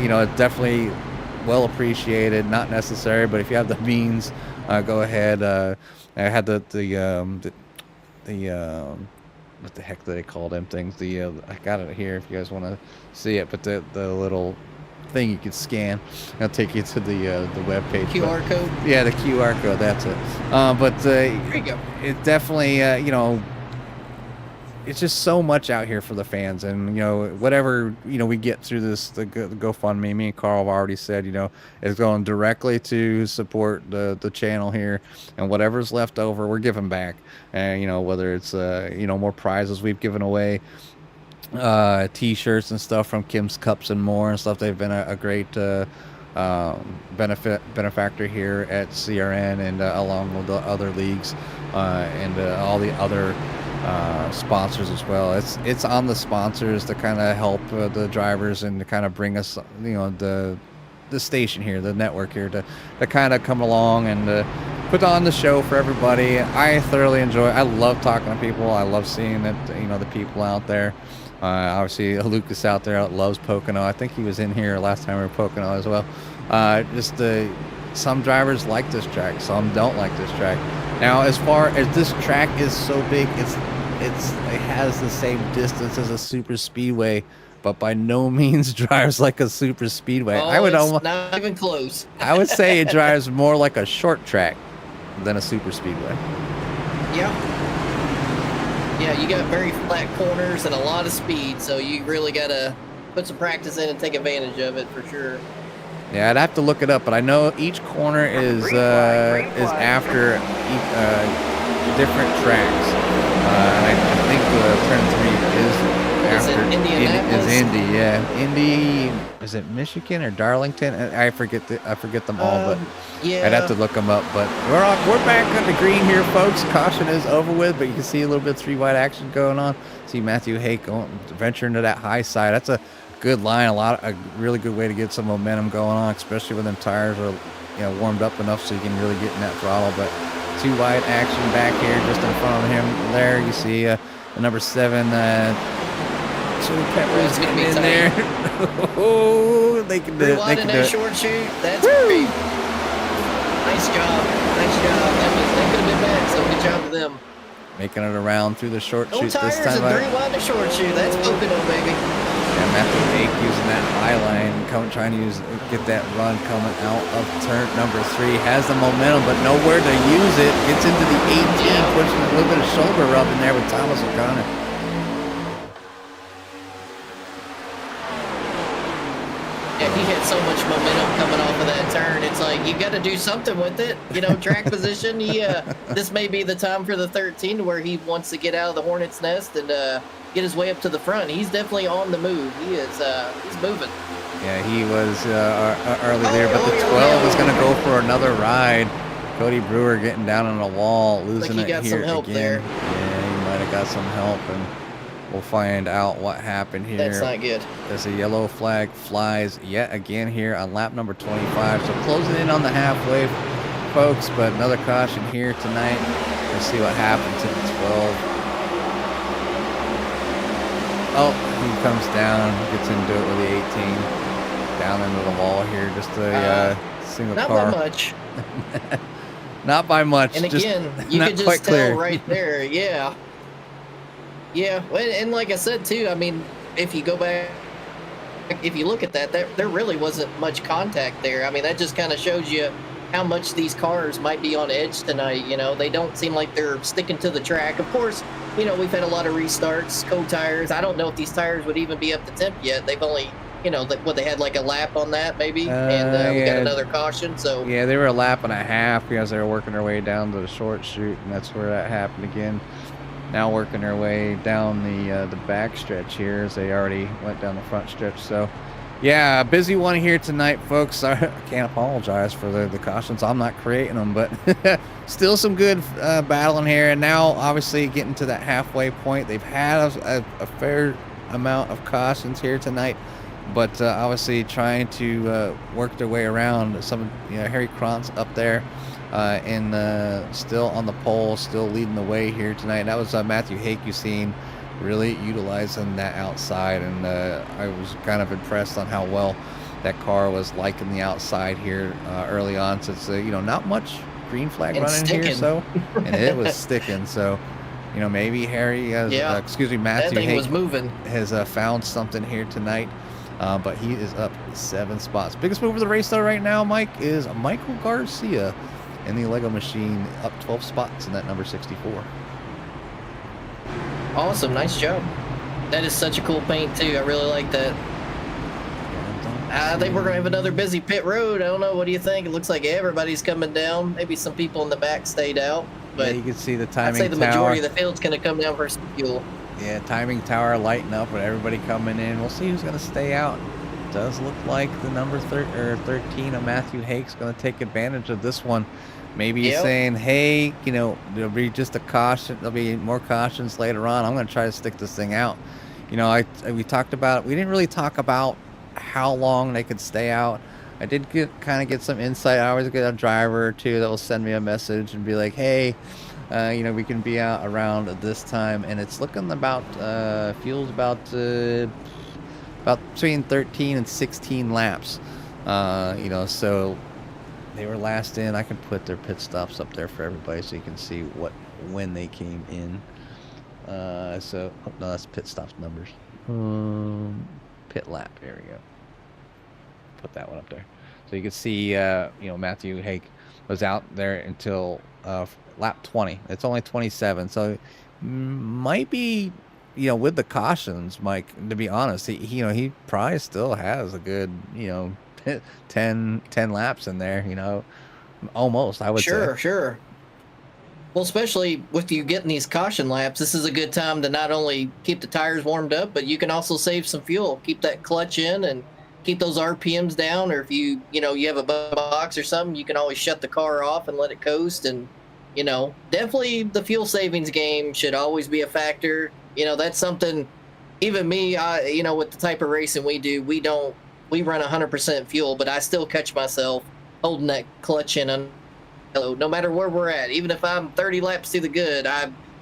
You know, it's definitely well appreciated. Not necessary, but if you have the means, go ahead. I had the what the heck do they call them things? I got it here if you guys want to see it, but the little thing you could scan, it'll take you to the web page. QR code. Yeah, the QR code. That's it. But There you go. it definitely, you know, it's just so much out here for the fans, and you know, whatever, you know, we get through this, the GoFundMe, me and Carl have already said, you know, it's going directly to support the channel here, and whatever's left over, we're giving back. And you know, whether it's you know, more prizes we've given away, t-shirts and stuff from Kim's Cups and more and stuff. They've been a great benefactor here at CRN, and along with the other leagues, and all the other sponsors as well. It's on the sponsors to kind of help the drivers and to kind of bring us, you know, the station here, the network here, to kind of come along and put on the show for everybody. I thoroughly enjoy it. I love talking to people. I love seeing that, you know, the people out there. Obviously, Lucas out there loves Pocono. I think he was in here last time we were Pocono as well. Some drivers like this track, some don't like this track. Now, as far as this track is so big, it has the same distance as a super speedway, but by no means drives like a super speedway. Oh, I would it's almost, not even close. I would say it drives more like a short track than a super speedway. Yeah. Yeah, you got very flat corners and a lot of speed, so you really gotta put some practice in and take advantage of it for sure. Yeah, I'd have to look it up, but I know each corner is after different tracks. And I think turn 3 is Is it after Indianapolis? is Indy, yeah. Indy, is it Michigan or Darlington? I forget them all, but Yeah. I'd have to look them up. But we're back on the green here, folks. Caution is over with, but you can see a little bit of 3-wide action going on. See Matthew Hake venturing to that high side. That's a good line, a really good way to get some momentum going on, especially when them tires are, you know, warmed up enough so you can really get in that throttle. But 2-wide action back here, just in front of him. There you see the number 7. Chili Peppers It's gonna getting be in tight. there. Oh, they can do it. They Rewind can in do that it. short shoot. That's great. Nice job. Nice job. That could have been bad, so good job to them. Making it around through the short No shoot tires this time. and 3-wide in the short shoot. That's Pocono, baby. Yeah, Matthew Hake using that high line, trying to get that run coming out of turn number 3. Has the momentum, but nowhere to use it. Gets into the 18, Yeah. pushing a little bit of shoulder rub in there with Thomas O'Connor. Yeah, he had so much momentum coming off of that turn. It's like you got to do something with it. You know, track position. This may be the time for the 13 to where he wants to get out of the hornet's nest and get his way up to the front. He's definitely on the move. He is. He's moving. Yeah, he was our early leader, but the 12 is going to go for another ride. Cody Brewer getting down on the wall, losing Like he it got here some help again. there. Yeah, he might have got some help, and we'll find out what happened here. That's not good. As a yellow flag flies yet again here on lap number 25. So closing in on the halfway, folks, but another caution here tonight. Let's see what happens to the 12. Oh, he comes down, gets into it with the 18. Down into the wall here, just a single not car. Not by much. Not by much. And again, you could just tell right there. Yeah. Yeah. And like I said, too, I mean, if you go back, if you look at that, there really wasn't much contact there. I mean, that just kind of shows you how much these cars might be on edge tonight. You know, they don't seem like they're sticking to the track. Of course, you know, we've had a lot of restarts, cold tires. I don't know if these tires would even be up to temp yet. They've only, you know, they had like a lap on that maybe, and we got another caution. So yeah, they were a lap and a half because they were working their way down to the short chute, and that's where that happened again. Now working their way down the back stretch here, as they already went down the front stretch. So yeah, a busy one here tonight, folks. I can't apologize for the cautions. I'm not creating them, but still some good battling here. And now obviously getting to that halfway point, they've had a fair amount of cautions here tonight. But obviously trying to work their way around. Some, you know, Harry Krantz up there and still on the pole, still leading the way here tonight. That was Matthew Hake you seen really utilizing that outside, and I was kind of impressed on how well that car was liking the outside here early on, since you know, not much green flag and running sticking here, so and it was sticking. So you know, maybe Harry has, Matthew Hake was moving, has found something here tonight. But he is up 7 spots. Biggest move of the race, though, right now, Mike, is Michael Garcia in the Lego Machine, up 12 spots in that number 64. Awesome. Nice job. That is such a cool paint, too. I really like that. I think we're going to have another busy pit road. I don't know. What do you think? It looks like everybody's coming down. Maybe some people in the back stayed out. But yeah, you can see the timing I'd say the majority of the field's going to come down for some fuel. Yeah, timing tower lighting up with everybody coming in. We'll see who's going to stay out. Does look like the number 13 of Matthew Hake's going to take advantage of this one. Maybe he's saying, hey, you know, there'll be just a caution. There'll be more cautions later on. I'm going to try to stick this thing out. You know, we talked about, we didn't really talk about how long they could stay out. I did kind of get some insight. I always get a driver or two that will send me a message and be like, hey, you know, we can be out around this time, and it's looking about fuel's about between 13 and 16 laps. You know, so they were last in. I can put their pit stops up there for everybody so you can see when they came in. So oh, no, that's pit stops numbers. Pit lap. There we go. Put that one up there so you can see. You know, Matthew Hake was out there until lap 20. It's only 27, so might be, you know, with the cautions, Mike, to be honest, he you know, he probably still has a good, you know, 10 laps in there, you know, almost, I would say. Sure. Well, especially with you getting these caution laps, this is a good time to not only keep the tires warmed up, but you can also save some fuel, keep that clutch in and keep those RPMs down. Or if you have a box or something, you can always shut the car off and let it coast. And you know, definitely the fuel savings game should always be a factor. You know, that's something, even me, you know, with the type of racing we do, we run 100% fuel, but I still catch myself holding that clutch in. No matter where we're at, even if I'm 30 laps to the good,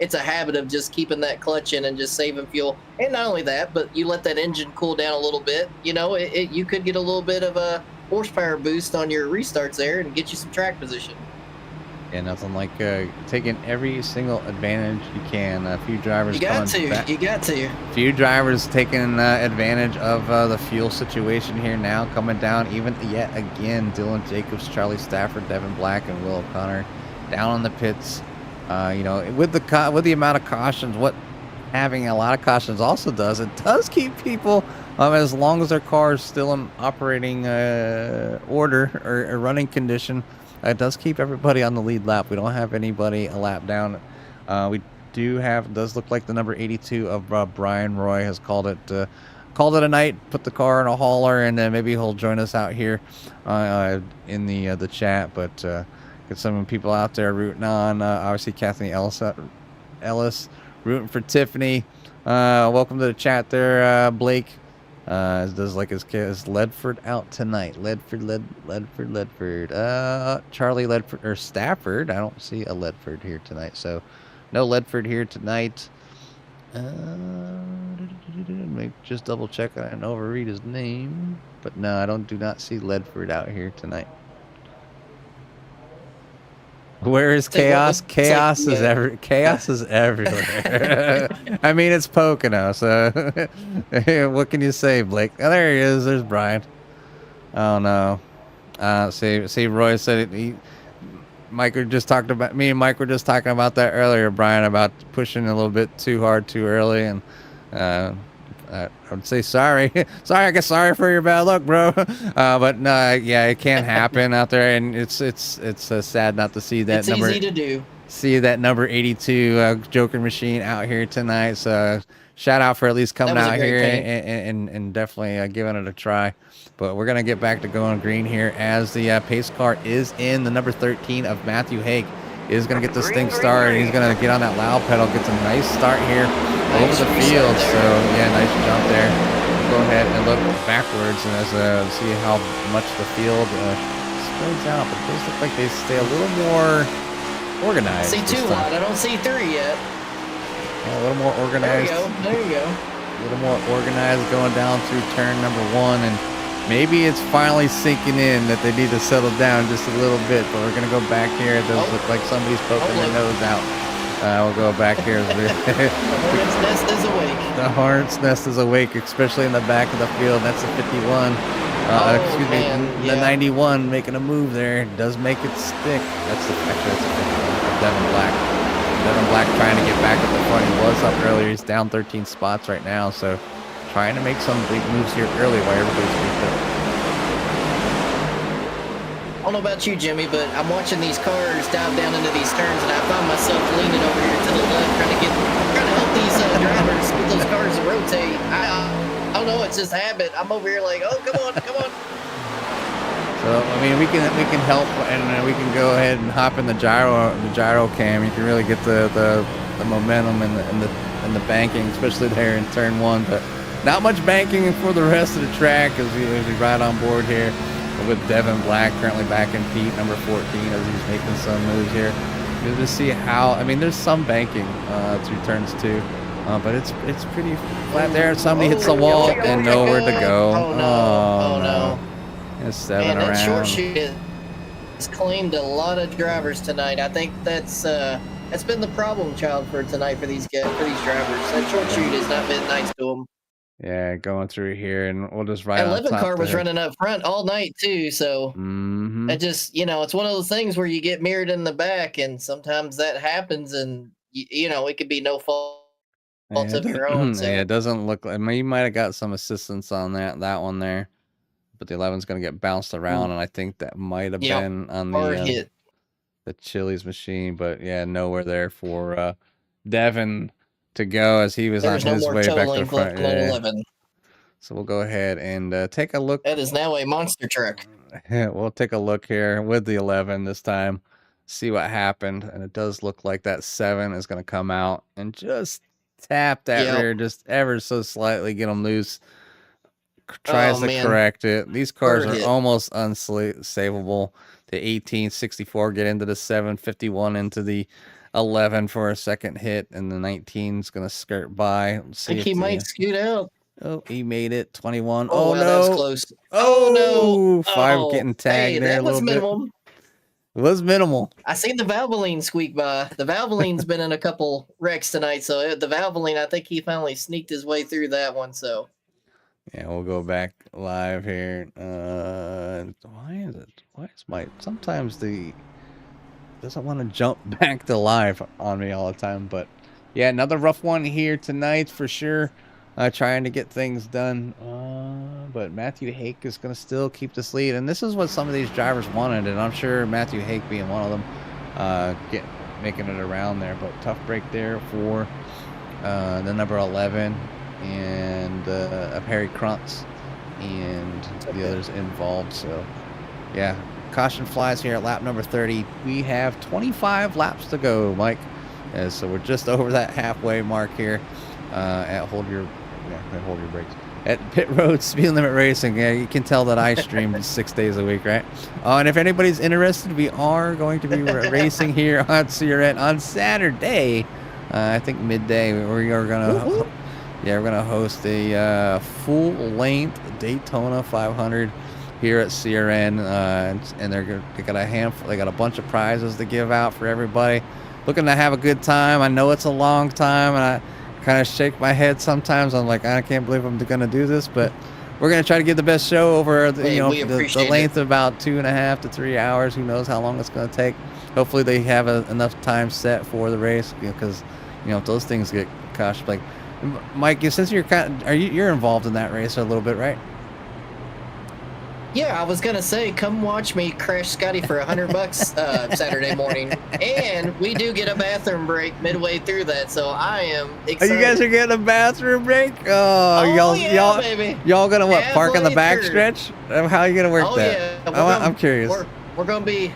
it's a habit of just keeping that clutch in and just saving fuel. And not only that, but you let that engine cool down a little bit. You know, you could get a little bit of a horsepower boost on your restarts there and get you some track position. Yeah, nothing like taking every single advantage you can. A few drivers You got to. A few drivers taking advantage of the fuel situation here now, coming down even yet again. Dylan Jacobs, Charlie Stafford, Devin Black, and Will O'Connor down on the pits. You know, with the amount of cautions, what having a lot of cautions also does, it does keep people, as long as their car is still in operating order or running condition. It does keep everybody on the lead lap. We don't have anybody a lap down. We do have, does look like the number 82 of Brian Roy has called call it a night, put the car in a hauler, and then maybe he'll join us out here in the chat. But get some people out there rooting on. Obviously, Kathleen Ellis rooting for Tiffany. Welcome to the chat there, Blake. Does like his Ledford out tonight? Ledford. Charlie Ledford or Stafford. I don't see a Ledford here tonight, so no Ledford here tonight. Just double check. I don't overread his name, but no, I do not see Ledford out here tonight. Where is chaos? Chaos is everywhere. I mean, it's Pocono, so what can you say, Blake? Oh, there he is. There's Brian. Oh no. See, Roy said it. Mike were just talking about me and Mike were just talking about that earlier, Brian, about pushing a little bit too hard too early, and I would say sorry. Sorry for your bad luck, bro. But no, yeah, it can't happen out there, and it's sad not to see that. It's number, easy to do. See that number 82 Joker Machine out here tonight. So shout out for at least coming out here and definitely giving it a try. But we're gonna get back to going green here as the pace car is in. The number 13 of Matthew Haig is gonna get this thing started. He's gonna get on that loud pedal, gets a nice start here over the field. So yeah, nice jump there. We'll go ahead and look backwards and see how much the field spreads out. But it does look like they stay a little more organized. I see 2 wide. I don't see 3 yet. Yeah, a little more organized. There you go. A little more organized going down through turn number 1, and maybe it's finally sinking in that they need to settle down just a little bit. But we're gonna go back here. It does look like somebody's poking their nose out. We'll go back here. The hornet's nest is awake. The hornet's nest is awake, especially in the back of the field. That's the 51. Excuse me, the 91 making a move there. Does make it stick. That's the Devin Black. Devin Black trying to get back at the front. He was up earlier. He's down 13 spots right now, so trying to make some big moves here early while everybody's picked up. I don't know about you, Jimmy, but I'm watching these cars dive down into these turns, and I find myself leaning over here to the left, trying to help these drivers get those cars to rotate. I don't know, it's just habit. I'm over here like, oh, come on. So I mean, we can help, and we can go ahead and hop in the gyro cam. You can really get the momentum and the banking, especially there in turn 1. But not much banking for the rest of the track as we ride on board here with Devin Black currently back in Pete, number 14, as he's making some moves here. You'll just see how, I mean, there's some banking through turns 2, but it's pretty flat there. Somebody hits the wall and nowhere to go. Oh no. It's 7 around. That short shoot has claimed a lot of drivers tonight. I think that's been the problem child for tonight for these drivers. That short shoot has not been nice to them. Yeah, going through here, and we'll just ride that on 11 top car was there. running up front all night too, so that just, it's one of those things where you get mirrored in the back, and sometimes that happens, and it could be no fault of your own. So. Yeah, it doesn't look like, I mean, you might have got some assistance on that one there, but the 11's going to get bounced around, and I think that might have been on the Chili's machine, but yeah, nowhere there for Devin to go as he was on his way back to the front. Yeah. So we'll go ahead and take a look. That is now a monster truck. We'll take a look here with the 11 this time, see what happened, and it does look like that 7 is going to come out and just tap that rear just ever so slightly, get them loose. Tries to correct it. These cars are almost unsavable. The 1864 get into the 751 into the 11 for a second hit, and the 19's gonna skirt by. I think he might scoot out. Oh, he made it. 21. Oh wow, no, that's close. No, 5 getting tagged there. That was minimal. It was minimal. I seen the Valvoline squeak by. The Valvoline's been in a couple wrecks tonight, so the Valvoline, I think he finally sneaked his way through that one. So yeah, we'll go back live here. Why is my sometimes doesn't want to jump back to live on me all the time? But yeah, another rough one here tonight for sure. Trying to get things done, but Matthew Hake is going to still keep this lead, and this is what some of these drivers wanted, and I'm sure Matthew Hake being one of them, making it around there. But tough break there for the number 11, and and of Harry Krantz and the others involved. So, yeah, caution flies here at lap number 30. We have 25 laps to go, Mike. So we're just over that halfway mark here at hold your brakes. At Pit Road Speed Limit Racing. Yeah, you can tell that I stream 6 days a week, right? And if anybody's interested, we are going to be racing here on CRN on Saturday. I think midday. We are gonna, we're gonna host a full-length Daytona 500 here at CRN, and they got a handful. They got a bunch of prizes to give out for everybody. Looking to have a good time. I know it's a long time, and I kind of shake my head sometimes. I'm like, I can't believe I'm gonna do this, but we're gonna try to get the best show over the, the length of about 2.5 to 3 hours. Who knows how long it's gonna take? Hopefully they have enough time set for the race, because if those things get crushed, like Mike, since you're you're involved in that race a little bit, right? Yeah, I was gonna say, come watch me crash Scotty for $100 Saturday morning, and we do get a bathroom break midway through that, so I am excited. You guys are getting a bathroom break? Y'all gonna what? Halfway park on the backstretch? How are you gonna work that? Yeah, I'm curious. We're gonna be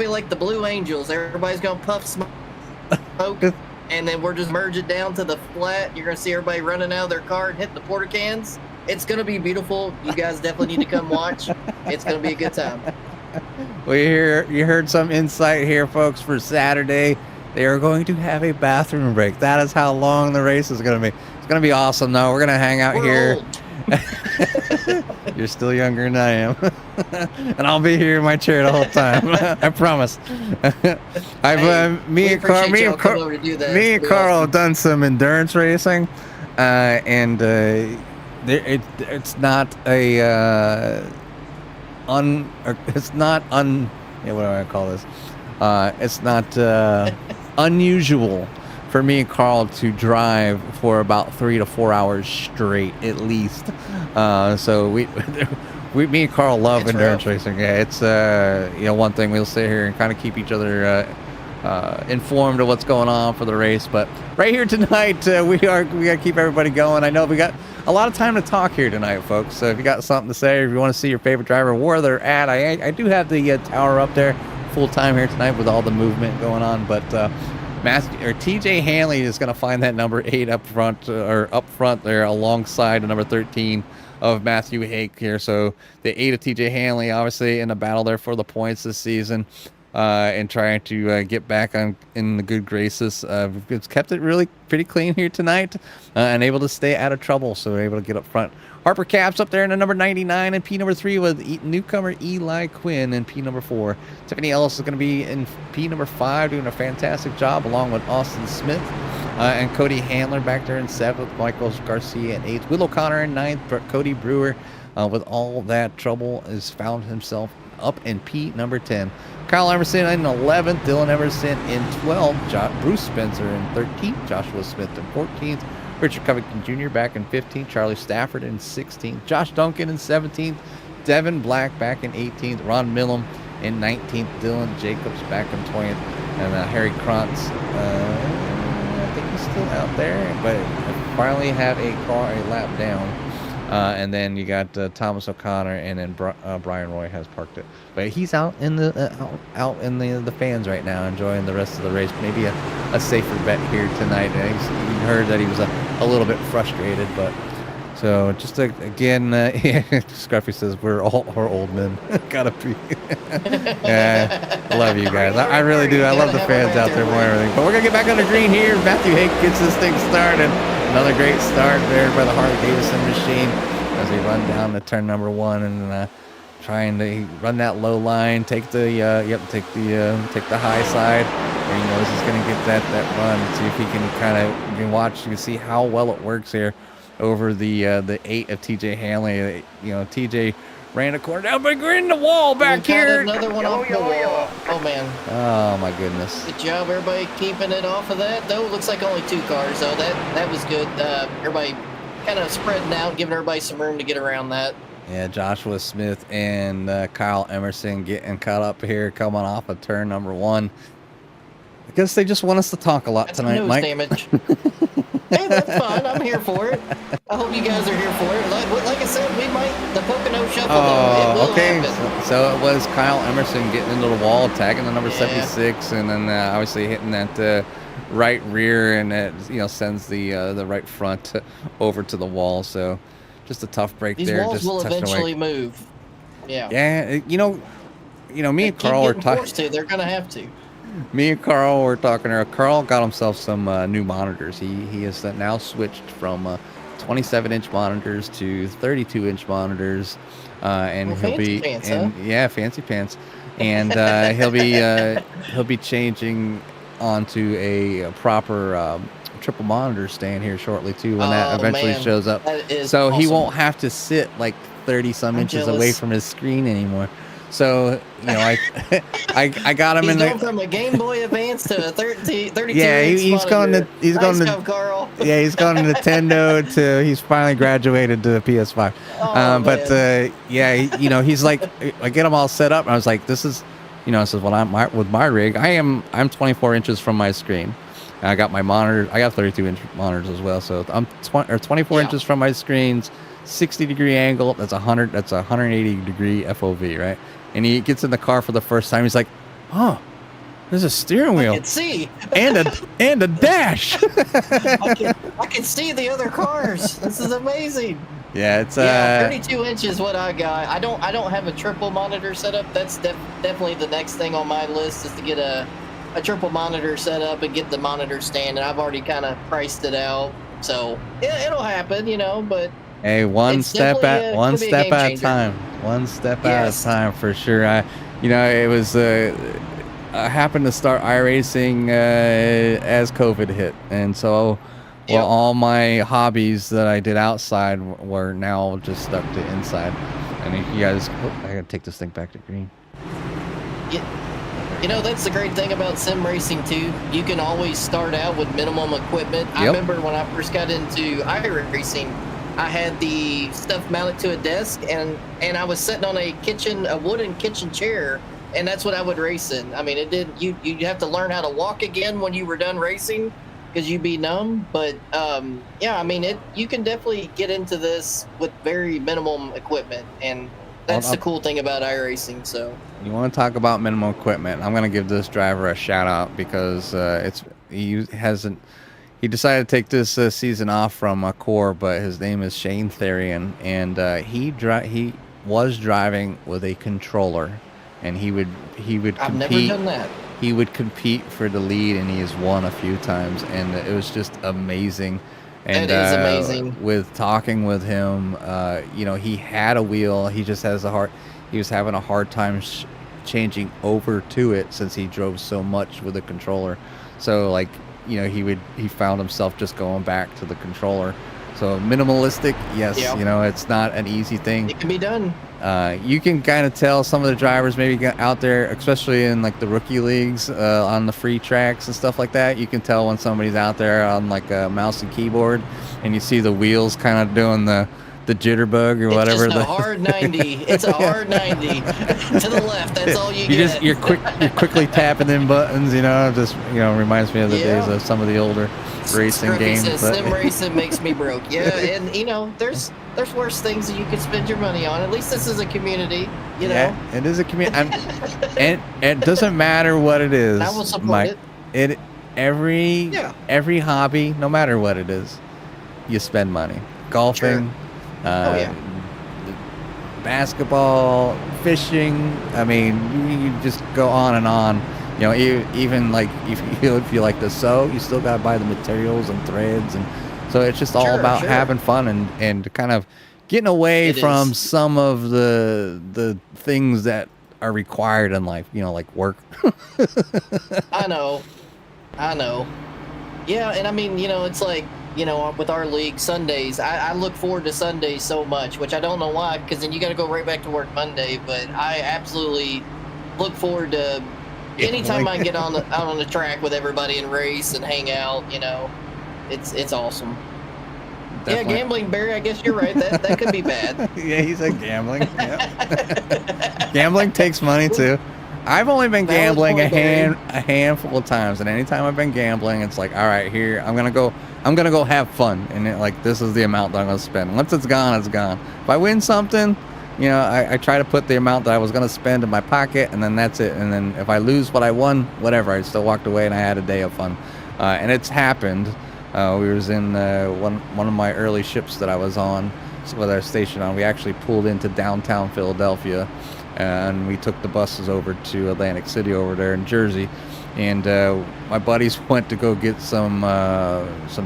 like the Blue Angels. Everybody's gonna puff smoke, and then we're just merge it down to the flat. You're gonna see everybody running out of their car and hitting the porta cans. It's going to be beautiful. You guys definitely need to come watch. It's going to be a good time. Well, you heard some insight here, folks, for Saturday. They are going to have a bathroom break. That is how long the race is going to be. It's going to be awesome, though. We're going to hang out here. You're still younger than I am. And I'll be here in my chair the whole time. I promise. Me and Carl have done some endurance racing. It's not what do I call this? It's not unusual for me and Carl to drive for about 3 to 4 hours straight, at least. So me and Carl love endurance racing. Yeah, it's one thing we'll sit here and kind of keep each other informed of what's going on for the race. But right here tonight, we got to keep everybody going. I know we got a lot of time to talk here tonight, folks. So if you got something to say, or if you want to see your favorite driver, where they're at, I do have the tower up there full time here tonight with all the movement going on. But TJ Hanley is going to find that number 8 up front there alongside the number 13 of Matthew Hake here. So the 8 of TJ Hanley, obviously in the battle there for the points this season. And trying to get back in the good graces. It's kept it really pretty clean here tonight, and able to stay out of trouble, so we're able to get up front. Harper Capps up there in the number 99 and P number 3 with newcomer Eli Quinn in P number 4. Tiffany Ellis is going to be in P number 5, doing a fantastic job, along with Austin Smith and Cody Handler back there in 7th, with Michael Garcia in 8th. Will O'Connor in 9th. Cody Brewer, with all that trouble, has found himself up in P number 10. Kyle Emerson in 11th, Dylan Emerson in 12th, Bruce Spencer in 13th, Joshua Smith in 14th, Richard Covington Jr. back in 15th, Charlie Stafford in 16th, Josh Duncan in 17th, Devin Black back in 18th, Ron Millam in 19th, Dylan Jacobs back in 20th, and Harry Krantz, I think he's still out there, but finally have a lap down. And then you got Thomas O'Connor, and then Brian Roy has parked it, but he's out in the fans right now, enjoying the rest of the race. Maybe a safer bet here tonight. You heard that he was a little bit frustrated, but so just again, Scruffy says we're old men. Gotta be. I love you guys. I really do. I love the fans out there more than everything. But we're gonna get back on the green here. Matthew Hake gets this thing started. Another great start there by the Harley-Davidson machine as they run down to turn number 1 and trying to run that low line, take the high side. Where he knows he's going to get that run. See if he can you can watch, you can see how well it works here over the 8 of TJ Hanley. TJ ran a corner down, but we're in the wall back here. Another one off the wall. Oh man. Oh my goodness. Good job, everybody, keeping it off of that. Though looks like only 2 cars, though. That was good. Everybody kind of spreading out, giving everybody some room to get around that. Yeah, Joshua Smith and Kyle Emerson getting caught up here, coming off of turn number 1. I guess they just want us to talk a lot That's tonight, nose Mike. damage. Hey, that's fine. I'm here for it. I hope you guys are here for it. Like I said, we might the Pocono Shuffle though. It will Okay. happen. So it was Kyle Emerson getting into the wall, tagging the number Yeah. 76, and then obviously hitting that right rear, and it sends the right front over to the wall. So just a tough break These there. walls Just will touching eventually away. move. Yeah. Yeah, me and Keep Carl were getting talking. forced to. They're gonna have to. Me and Carl were talking. Carl got himself some new monitors. He has now switched from 27-inch monitors to 32-inch monitors, and Well, he'll be fancy pants, huh? yeah, fancy pants, and he'll be changing onto a proper triple monitor stand here shortly too when that Oh, eventually man. shows up. That is So he awesome. won't have to sit like 30 some I'm inches jealous. away from his screen anymore. So I got him He's in going the from a Game Boy Advance to a 32 yeah, inch he's going to monitor. Nice job, Carl. yeah, he's going to Nintendo to he's finally graduated to the PS5. Oh, But man. yeah, he's like I get him all set up and I was like, this is I said, well, with my rig, I'm 24 inches from my screen. And I got my monitor. I got 32-inch monitors as well, so I'm 24 Yeah. inches from my screens, 60-degree angle. That's 180-degree FOV, right? And he gets in the car for the first time. He's like, oh, there's a steering I wheel can see. and a dash. I can see the other cars. This is amazing. Yeah, it's 32 inches what I got. I don't have a triple monitor setup. That's definitely the next thing on my list is to get a triple monitor set up and get the monitor stand. And I've already kind of priced it out, so it'll happen, But hey, one it's step definitely at a- one could be a step game at a changer. time. One step at a Yes. time for sure. It was I happened to start iRacing as COVID hit, and so Yep. all my hobbies that I did outside were now just stuck to inside. And you guys, I gotta take this thing back to green. That's the great thing about sim racing too. You can always start out with minimum equipment. I Yep. remember when I first got into iRacing, I had the stuff mounted to a desk and I was sitting on a wooden kitchen chair, and that's what I would race in. I mean, you'd have to learn how to walk again when you were done racing because you'd be numb. But you can definitely get into this with very minimum equipment, and that's the cool thing about iRacing. So You want to talk about minimum equipment? I'm going to give this driver a shout out because he decided to take this season off from core, but his name is Shane Therian, and he was driving with a controller, and he would I've never compete. done that. He would compete for the lead, and he has won a few times, and it was just amazing. And That is amazing. with talking with him, he had a wheel. He just has he was having a hard time changing over to it since he drove so much with a controller. So he found himself just going back to the controller. So minimalistic, yes. Yeah. It's not an easy thing. It can be done. You can kind of tell some of the drivers maybe out there, especially in like the rookie leagues on the free tracks and stuff like that. You can tell when somebody's out there on like a mouse and keyboard, and you see the wheels kind of doing the jitterbug or whatever. It's just a hard 90. It's a hard 90 to the left. That's all you get. You're quickly tapping them buttons. Just reminds me of the days of some of the older racing Scruffy games. says, sim racing makes me broke. Yeah, and there's worse things that you could spend your money on. At least this is a community. Yeah, it is a community, and it doesn't matter what it is. I will support Mike. it. Every hobby, no matter what it is, you spend money. Golfing, basketball, fishing. I mean, you just go on and on. Even like if you like to sew, you still got to buy the materials and threads, and so it's just all about having fun and kind of getting away from some of the things that are required in life. Like work. I know. Yeah, and I mean, it's like, with our league Sundays, I look forward to Sundays so much, which I don't know why, because then you got to go right back to work Monday. But I absolutely look forward to anytime I get out on the track with everybody and race and hang out. It's awesome. Definitely. Yeah, gambling, Barry. I guess you're right. That could be bad. Yeah, he said gambling. Yep. Gambling takes money too. I've only been Valid gambling point, Barry. a handful of times, and anytime I've been gambling, it's like, all right, here I'm gonna go have fun, and like this is the amount that I'm gonna spend. Once it's gone, it's gone. If I win something, you know, I try to put the amount that I was gonna spend in my pocket, and then that's it. And then if I lose what I won, whatever, I still walked away and I had a day of fun. And it's happened. We was in one of my early ships that I was on, with our station on. We actually pulled into downtown Philadelphia, and we took the buses over to Atlantic City over there in Jersey. And my buddies went to go get some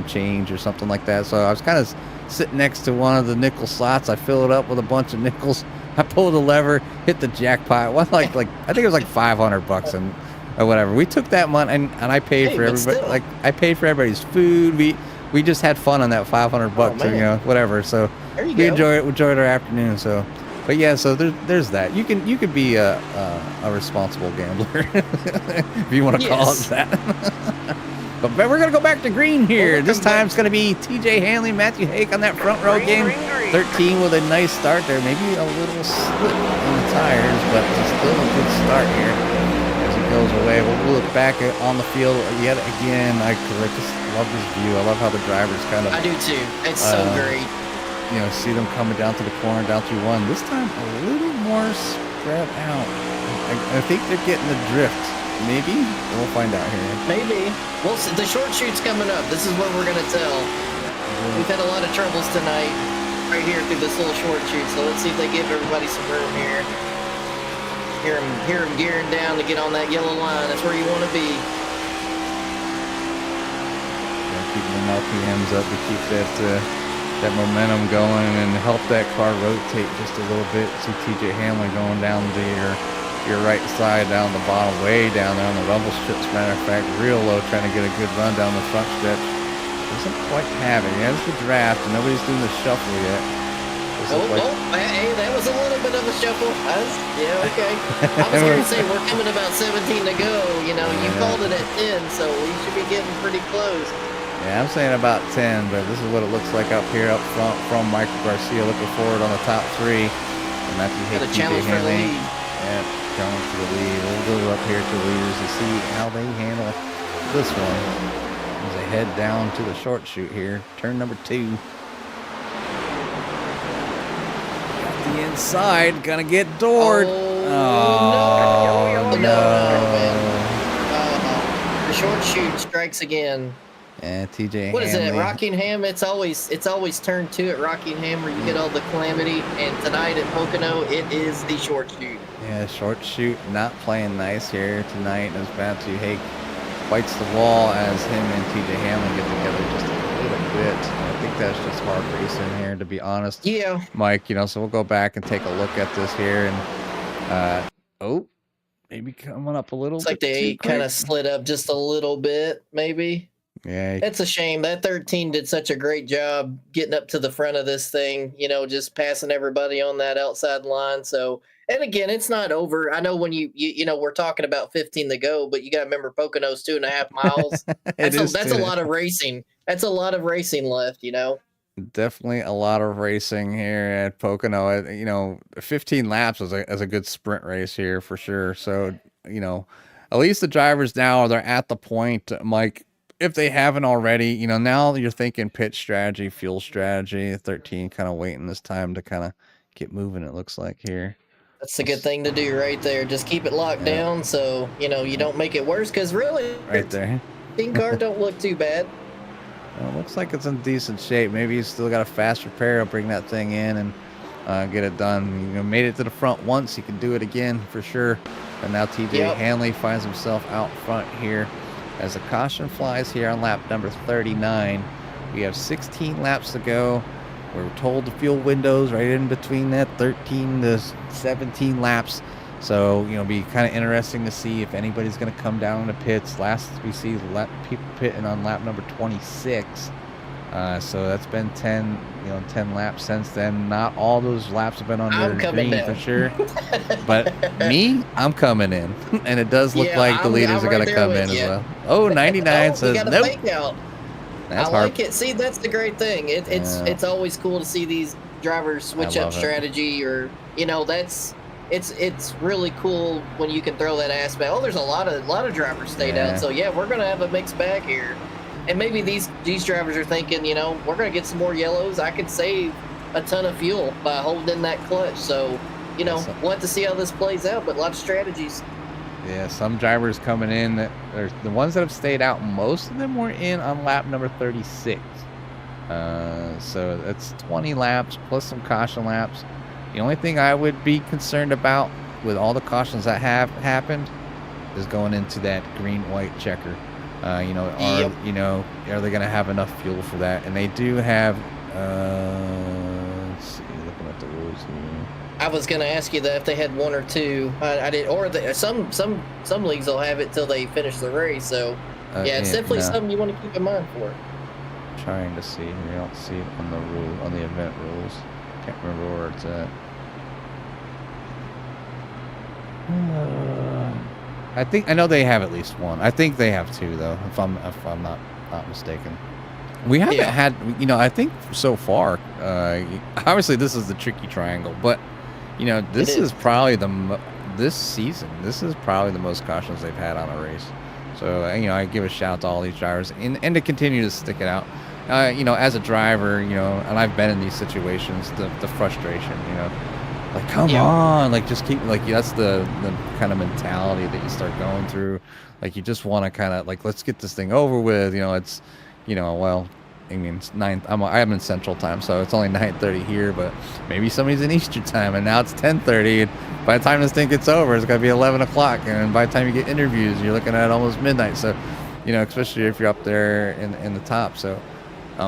change or something like that. So I was kind of sitting next to one of the nickel slots. I filled it up with a bunch of nickels. I pulled the lever, hit the jackpot. What, like I think it was like $500 and or whatever. We took that money and I paid for everybody. Like I paid for everybody's food. We just had fun on that $500, you know, whatever. So we enjoyed our afternoon. So. But yeah, so there's that. You could be a responsible gambler if you want to call it that. But we're gonna go back to green here. This time it's gonna be TJ Hanley, Matthew Hake on that front row game. 13 with a nice start there. Maybe a little slip in the tires, but still a good start here as he goes away. We'll look back on the field yet again. I just love this view. I love how the drivers kind of. I do too. It's so great. You know, see them coming down to the corner, down through one. This time a little more spread out. I think they're getting the drift. Maybe we'll find out here. Maybe. Well, the short shoot's coming up. This is what we're gonna tell. We've had a lot of troubles tonight, right here through this little short shoot. So let's see if they give everybody some room here. Hear them gearing down to get on that yellow line. That's where you want to be. Yeah, keeping them RPMs up to keep that momentum going and help that car rotate just a little bit. See TJ Hanley going down to your right side, down the bottom, way down there on the rumble strips. Matter of fact, real low, trying to get a good run down the front stretch. Doesn't quite have it. He has the draft, and nobody's doing the shuffle yet. Hey, that was a little bit of a shuffle. Yeah, okay. I was going to say we're coming about 17 to go. You know, you called it at 10, so we should be getting pretty close. Yeah, I'm saying about 10, but this is what it looks like up here up front from Michael Garcia looking forward on the top three. And that's got a challenge for the lead. Yeah, challenge for the lead. We'll go up here to the leaders to see how they handle this one as they head down to the short shoot here. Turn number 2. Got the inside, gonna get doored. Oh, no, man. The short shoot strikes again. Yeah, TJ. What is it, Rockingham? It's always turn 2 at Rockingham where you get all the calamity. And tonight at Pocono, it is the short shoot. Yeah, short shoot not playing nice here tonight as Matthew Hake bites the wall as him and TJ Hanley get together just a little bit. I think that's just hard racing here, to be honest. Yeah. Mike, you know, so we'll go back and take a look at this here and maybe coming up a little bit. It's like they kind of slid up just a little bit, maybe. Yeah. It's a shame. That 13 did such a great job getting up to the front of this thing, you know, just passing everybody on that outside line. So, and again, it's not over. I know when you know, we're talking about 15 to go, but you got to remember Pocono's 2.5 miles. That's a lot of racing. That's a lot of racing left, you know. Definitely a lot of racing here at Pocono. You know, 15 laps is a good sprint race here for sure. So, you know, at least the drivers now they're at the point, Mike, if they haven't already, you know, now you're thinking pit strategy, fuel strategy. 13 kind of waiting this time to kind of get moving, it looks like here. That's a good thing to do right there. Just keep it locked down so, you know, you don't make it worse because really, right there. 13 car don't look too bad. Well, it looks like it's in decent shape. Maybe he's still got a fast repair. I'll bring that thing in and get it done. You know, made it to the front once. He can do it again for sure. And now TJ Hanley finds himself out front here. As the caution flies here on lap number 39, we have 16 laps to go. We're told the fuel window's right in between that 13 to 17 laps. So, you know, be kind of interesting to see if anybody's going to come down to pits. Last we see people pitting on lap number 26. So that's been 10 laps since then. Not all those laps have been under green for sure. But me, I'm coming in. And it does look like the leaders are going to come in as well. Oh, 99 says nope. That's I like it. See, that's the great thing. It's always cool to see these drivers switch up strategy or, you know, that's it's really cool when you can throw that aspect. Oh, there's a lot of drivers stayed out, so yeah, we're gonna have a mixed bag here. And maybe these drivers are thinking, you know, we're gonna get some more yellows. I could save a ton of fuel by holding in that clutch. So, you know, we'll have to see how this plays out. But a lot of strategies. Yeah, some drivers coming in that there's the ones that have stayed out. Most of them were in on lap number 36. So that's 20 laps plus some caution laps. The only thing I would be concerned about with all the cautions that have happened is going into that green-white checker. You know, are they going to have enough fuel for that? And they do have. Let's see, looking at the rules here. I was going to ask you that if they had one or two. I did, or some leagues will have it till they finish the race. So yeah, it's definitely something you want to keep in mind for it. Trying to see here. I don't see it on the rule on the event rules. Can't remember where it's at. I know they have at least one. I think they have two though, if I'm not mistaken. We haven't had, you know, I think so far. Obviously, this is the tricky triangle, but you know, this is probably this season. This is probably the most cautions they've had on a race. So you know, I give a shout out to all these drivers and to continue to stick it out. You know, as a driver, you know, and I've been in these situations, the frustration, you know, like, come on, like, just keep, like, that's the kind of mentality that you start going through. Like, you just want to kind of, like, let's get this thing over with. You know, it's, you know, well, I mean, it's I'm in Central Time, so it's only 9:30 here, but maybe somebody's in Eastern Time, and now it's 10:30, and by the time this thing gets over, it's going to be 11 o'clock, and by the time you get interviews, you're looking at almost midnight. So, you know, especially if you're up there in the top, so...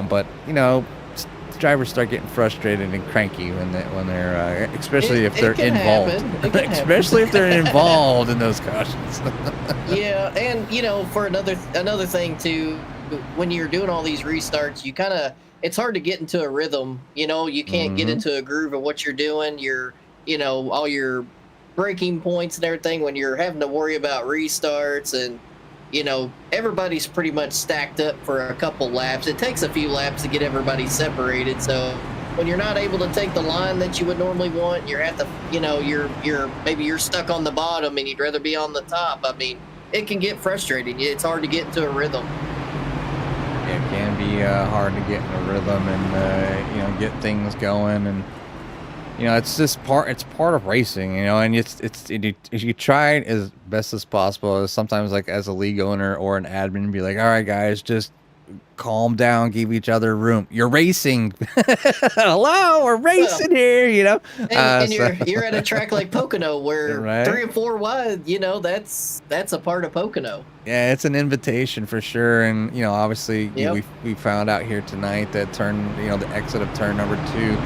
but you know, drivers start getting frustrated and cranky when they're especially if they're involved, especially if they're involved in those cautions. Yeah, and you know, for another thing too, when you're doing all these restarts, you kind of, it's hard to get into a rhythm. You know, you can't get into a groove of what you're doing. You know, all your braking points and everything when you're having to worry about restarts, and you know, everybody's pretty much stacked up for a couple laps. It takes a few laps to get everybody separated. So when you're not able to take the line that you would normally want, you're at the, you know, maybe you're stuck on the bottom and you'd rather be on the top. I mean, it can get frustrating. It's hard to get into a rhythm. It can be hard to get in a rhythm and you know, get things going, and you know, it's just part of racing, you know, and you try it as best as possible. Sometimes, like, as a league owner or an admin, be like, all right, guys, just calm down, give each other room. You're racing. Hello, we're racing here, you know. And you're at a track like Pocono where 3 and 4 wide, you know, that's a part of Pocono. Yeah, it's an invitation for sure. And you know, obviously, we found out here tonight that the exit of turn number 2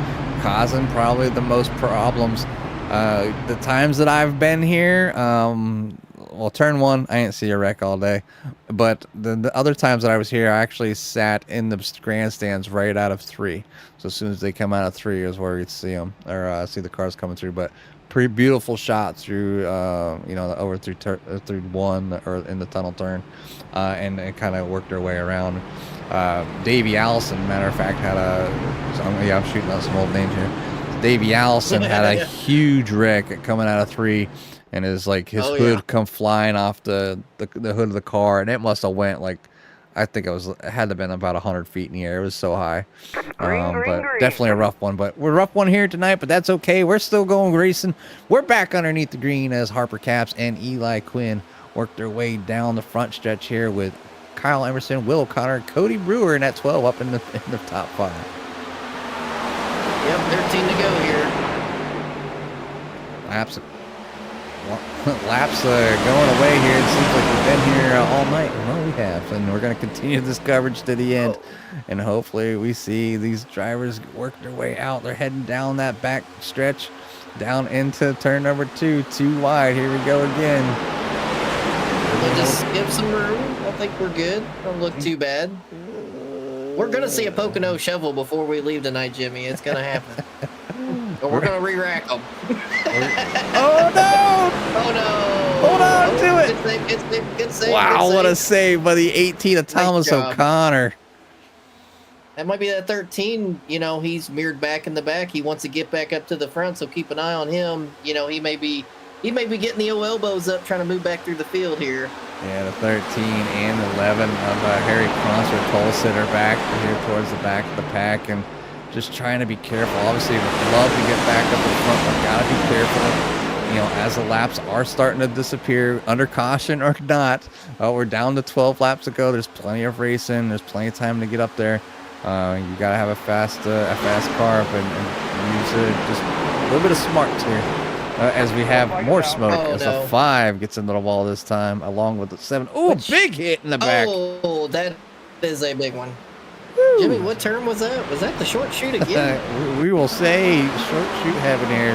causing probably the most problems. The times that I've been here, well, turn 1, I didn't see a wreck all day, but the other times that I was here, I actually sat in the grandstands right out of 3. So as soon as they come out of 3 is where you'd see them, or see the cars coming through. But pretty beautiful shot through, you know, over through 1 or in the tunnel turn, and it kind of worked their way around. Davey Allison, matter of fact, had I'm shooting out some old names here. Davey Allison had a huge wreck coming out of 3. And his hood come flying off the hood of the car, and it must have went like, I think it had to have been about 100 feet in the air. It was so high. But definitely a rough one. But we're a rough one here tonight, but that's okay. We're still going racing. We're back underneath the green as Harper Caps and Eli Quinn work their way down the front stretch here with Kyle Emerson, Will O'Connor, Cody Brewer, and that 12 up in the top 5. Yep, 13 to go here. Laps going away here. It seems like we've been here all night. Well, we have, and we're going to continue this coverage to the end, and hopefully we see these drivers work their way out. They're heading down that back stretch, down into turn number 2, too wide. Here we go again. We'll just skip some room. I think we're good. Don't look too bad. We're going to see a Pocono shovel before we leave tonight, Jimmy. It's going to happen. But we're going to re-rack them. Oh, no! Oh, no! Hold on to it! Good save. Wow, what a save by the 18 of Thomas O'Connor. That might be that 13. You know, he's mirrored back in the back. He wants to get back up to the front, so keep an eye on him. You know, he may be getting the old elbows up, trying to move back through the field here. Yeah, the 13 and 11 of Harry Cronster, toll sitter back here towards the back of the pack, and just trying to be careful. Obviously, would love to get back up in front, but gotta be careful. You know, as the laps are starting to disappear, under caution or not, we're down to 12 laps to go. There's plenty of racing. There's plenty of time to get up there. You gotta have a fast car up and use just a little bit of smarts here. As we have more smoke as the 5 gets into the wall this time, along with the 7. Oh, big hit in the back. Oh, that is a big one. Woo. Jimmy, what turn was that? Was that the short shoot again? We will say short shoot heaven here.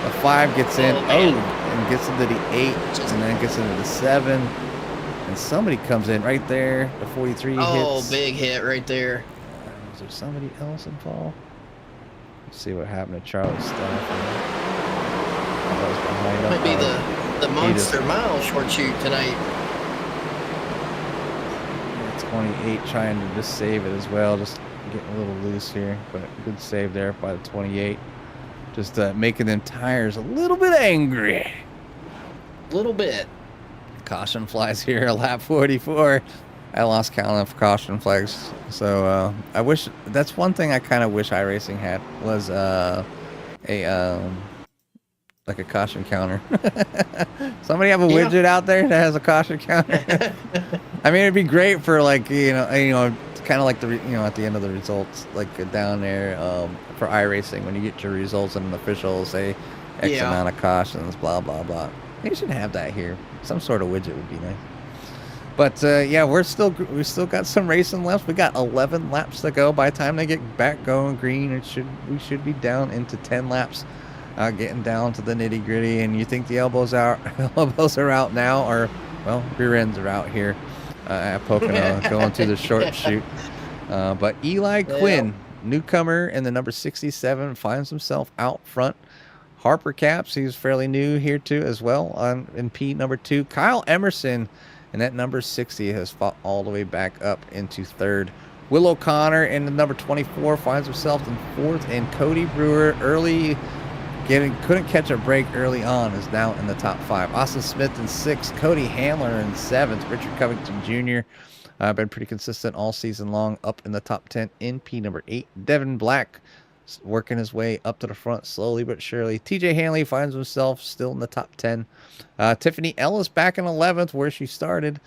The 5 gets in, and gets into the 8, and then gets into the 7. And somebody comes in right there. The 43 hits. Oh, big hit right there. Is there somebody else involved? Let's see what happened to Charlie's stuff. Might be the Monster Mile short shoot tonight. 28 trying to just save it as well. Just getting a little loose here, but good save there by the 28. Just making them tires a little bit angry. A little bit. Caution flies here, lap 44. I lost count of caution flags. So I wish, that's one thing I kind of wish iRacing had, was like a caution counter. Somebody have a widget out there that has a caution counter. I mean, it'd be great for like, you know, kind of like the, you know, at the end of the results, like down there for iRacing, when you get your results and an official will say X amount of cautions, blah, blah, blah. They should have that here. Some sort of widget would be nice. But yeah, we still got some racing left. We got 11 laps to go. By the time they get back going green, we should be down into 10 laps. Getting down to the nitty gritty, and you think the elbows are out now, or well, rear ends are out here at Pocono going through the short shoot. But Eli Quinn, newcomer in the number 67, finds himself out front. Harper Caps, he's fairly new here too as well in P number 2. Kyle Emerson in that number 60 has fought all the way back up into 3rd. Will O'Connor in the number 24 finds himself in 4th, and Cody Brewer couldn't catch a break early on, is now in the top 5. Austin Smith in 6th, Cody Handler in 7th, Richard Covington Jr. Been pretty consistent all season long, up in the top 10 in P number 8. Devin Black working his way up to the front slowly but surely. TJ Hanley finds himself still in the top 10. Tiffany Ellis back in 11th, where she started.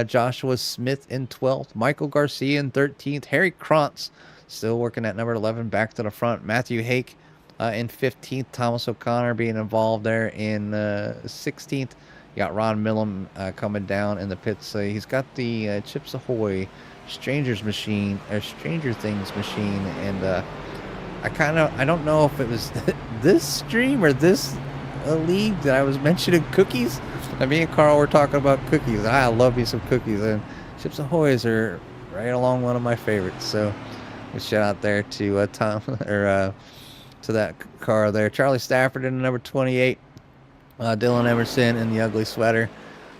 Joshua Smith in 12th, Michael Garcia in 13th, Harry Krantz still working at number 11 back to the front. Matthew Hake in 15th, Thomas O'Connor being involved there in 16th. You got Ron Millam coming down in the pits. He's got the Chips Ahoy Stranger Things machine, and I don't know if it was this stream or this league that I was mentioning cookies. Me and Carl were talking about cookies. I love me some cookies, and Chips Ahoy's are right along one of my favorites. So a shout out there to Tom or to that car there. Charlie Stafford in the number 28. Dylan Emerson in the ugly sweater.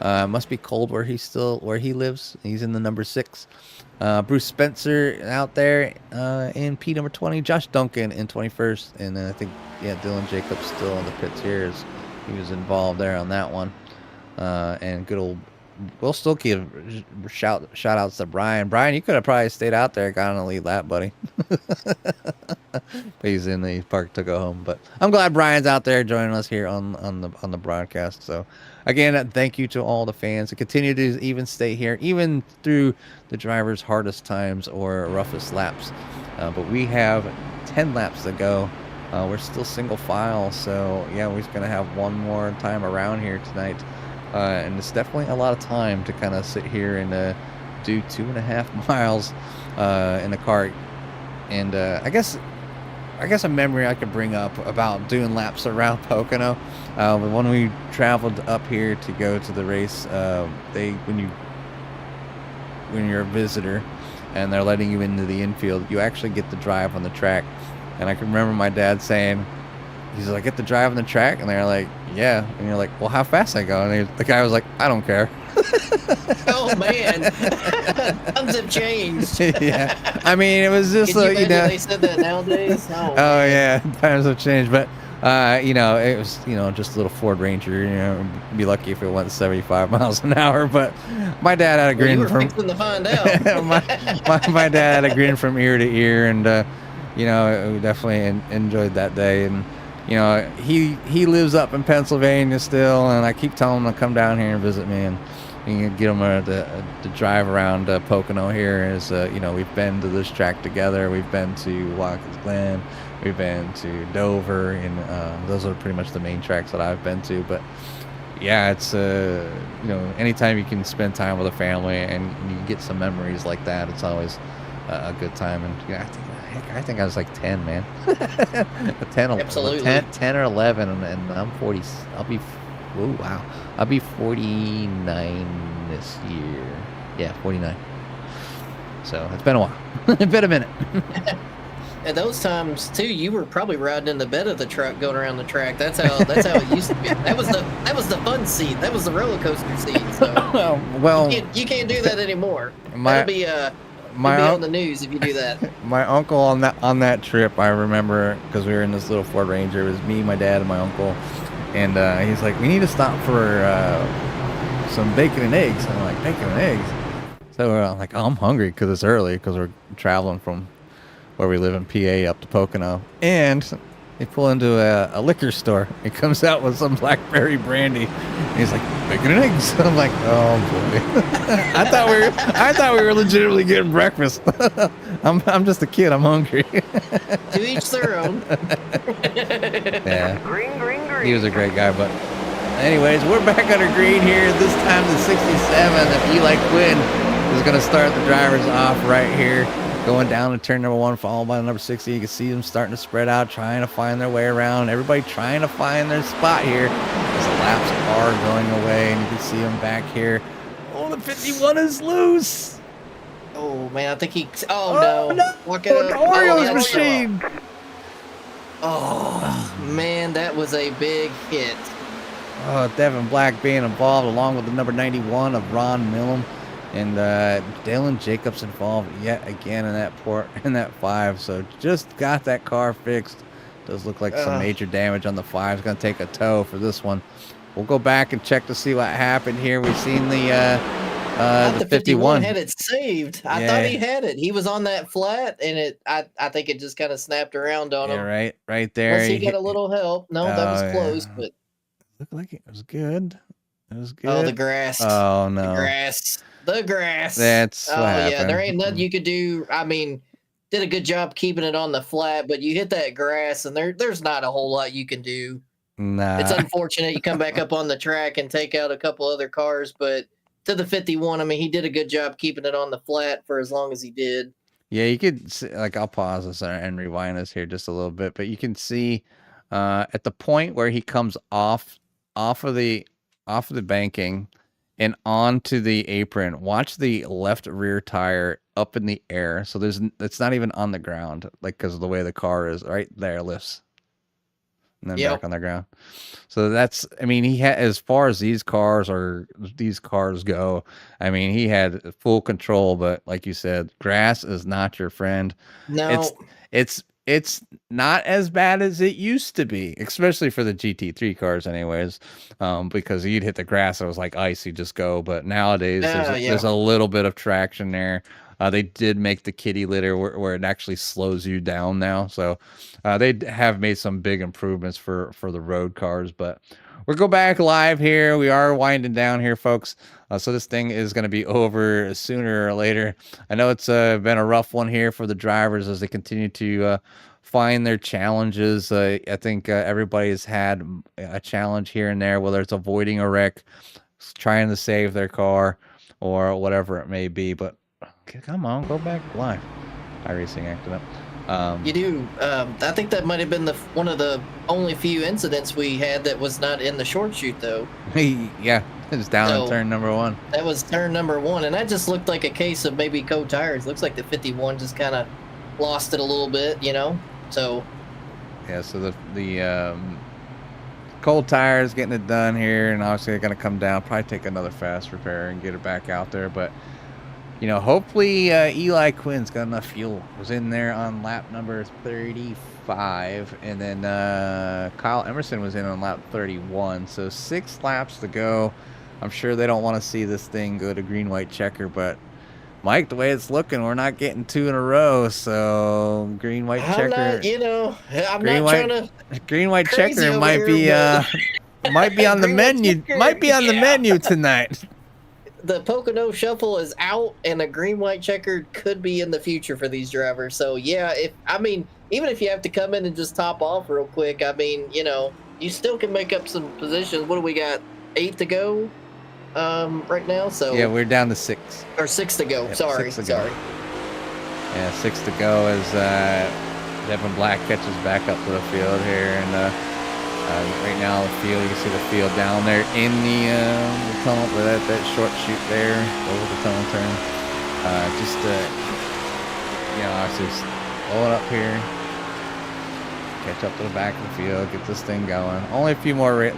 Must be cold where he lives. He's in the number 6. Bruce Spencer out there in P number 20. Josh Duncan in 21st. And then I think, Dylan Jacobs still in the pits here, as he was involved there on that one. And good old, we'll still give shout outs to Brian. Brian, you could have probably stayed out there, got on the lead lap, buddy. But he's in the park to go home. But I'm glad Brian's out there joining us here on the broadcast. So again, thank you to all the fans that continue to even stay here, even through the driver's hardest times or roughest laps. But we have 10 laps to go. We're still single file, so yeah, we're gonna have one more time around here tonight. And it's definitely a lot of time to kind of sit here and do 2.5 miles in the car. And I guess a memory I could bring up about doing laps around Pocono. When we traveled up here to go to the race, when you're a visitor and they're letting you into the infield, you actually get to drive on the track. And I can remember my dad saying, he's like, get to drive on the track? And they're like, yeah. And you're like, well, how fast I go? And the guy was like, I don't care. Oh man, times have changed. Yeah, I mean, it was just Could you imagine know. they said that nowadays? Oh, Oh man. yeah, times have changed, but you know, it was just a little Ford Ranger. You know, be lucky if it went 75 miles an hour. But my dad had a Well, you grin were from fixing to find out. my dad had a grin from ear to ear, and you know, we definitely enjoyed that day. And you know, he lives up in Pennsylvania still, and I keep telling him to come down here and visit me, and you can get him to drive around Pocono here. Is you know, we've been to this track together. We've been to Watkins Glen. We've been to Dover, and those are pretty much the main tracks that I've been to. But yeah, it's you know, anytime you can spend time with a family and you get some memories like that, it's always a good time. And yeah, I think I was like 10, man. 10, Absolutely. 10 or 11, and I'm 40. Oh wow, I'll be 49 this year. Yeah, 49. So it's been a while. It's been a minute. At those times too, you were probably riding in the bed of the truck going around the track. That's how it used to be. That was the fun seat. That was the roller coaster seat. So well, you can't do that anymore. My- That'll be my be un- on the news if you do that. my uncle on that trip, I remember, because we were in this little Ford Ranger. It was me, my dad, and my uncle, and he's like, "We need to stop for some bacon and eggs." And I'm like, "Bacon and eggs?" So I'm like, "Oh, I'm hungry because it's early because we're traveling from where we live in PA up to Pocono." And they pull into a liquor store. He comes out with some blackberry brandy. And he's like, "Bacon and eggs." I'm like, "Oh boy." I thought we were legitimately getting breakfast. I'm just a kid. I'm hungry. To each their own. Yeah. Green, green, green. He was a great guy, but anyways, we're back under green here. This time the 67, if Eli Quinn is going to start the drivers off right here, going down to turn number 1, followed by number 60. You can see them starting to spread out, trying to find their way around. Everybody trying to find their spot here. As the laps are going away, and you can see them back here. Oh, the 51 is loose. Oh man, I think he. Oh no! Walk it up. Orioles that's- machine. Oh man, that was a big hit. Oh, Devin Black being involved, along with the number 91 of Ron Millum, and Dylan Jacobs involved yet again in that 5. So just got that car fixed. Does look like some major damage on the 5. It's going to take a tow for this one. We'll go back and check to see what happened here. We've seen the 51 had it saved. I thought he had it. He was on that flat, and I think it just kind of snapped around on him. Yeah, right there. Unless he got a little help. No, that was close, but looked like it was good. It was good. Oh, the grass. Oh no. The grass. That's what happened. Yeah, there ain't nothing you could do. I mean, did a good job keeping it on the flat, but you hit that grass, and there's not a whole lot you can do. Nah. It's unfortunate you come back up on the track and take out a couple other cars, but to the 51, I mean, he did a good job keeping it on the flat for as long as he did. Yeah, you could see, like, I'll pause this and rewind this here just a little bit, but you can see at the point where he comes off of the banking and onto the apron. Watch the left rear tire up in the air, so it's not even on the ground, like, because of the way the car is. Right there, lifts. And then back on the ground. So that's, I mean, he had, as far as these cars go, I mean, he had full control, but like you said, grass is not your friend. No, it's not as bad as it used to be, especially for the GT3 cars anyways, because you'd hit the grass, it was like ice, you just go. But nowadays there's a little bit of traction there. They did make the kitty litter where it actually slows you down now. So they have made some big improvements for the road cars. But we'll go back live here. We are winding down here, folks. So this thing is going to be over sooner or later. I know it's been a rough one here for the drivers as they continue to find their challenges. I think everybody has had a challenge here and there, whether it's avoiding a wreck, trying to save their car, or whatever it may be. But come on, go back live. iRacing acting up. You do. I think that might have been one of the only few incidents we had that was not in the short shoot, though. Yeah, it's down in turn number 1. That was turn number 1, and that just looked like a case of maybe co-tires. Looks like the 51 just kind of lost it a little bit, you know. So yeah, so the cold tires, getting it done here, and obviously they're gonna come down, probably take another fast repair and get it back out there. But you know, hopefully Eli Quinn's got enough fuel. Was in there on lap number 35, and then Kyle Emerson was in on lap 31. So 6 laps to go. I'm sure they don't want to see this thing go to green, white checker, but Mike, the way it's looking, we're not getting 2 in a row. So green, white checker. I'm green, not white, trying to. Green, white crazy checker over might here, be might be on the Green, white menu. checker, Might be on the yeah. menu tonight. The Pocono Shuffle is out, and a green, white checkered could be in the future for these drivers. So yeah, even if you have to come in and just top off real quick, I mean, you still can make up some positions. What do we got? 8 to go, right now. So yeah, we're down to 6 or 6 to go. Yep, sorry. 6 to go. Yeah, 6 to go as Devin Black catches back up to the field here, and right now the field, you can see the field down there in the tunnel, that short chute there over the tunnel turn. Just obviously slow it up here, catch up to the back of the field, get this thing going. Only a few more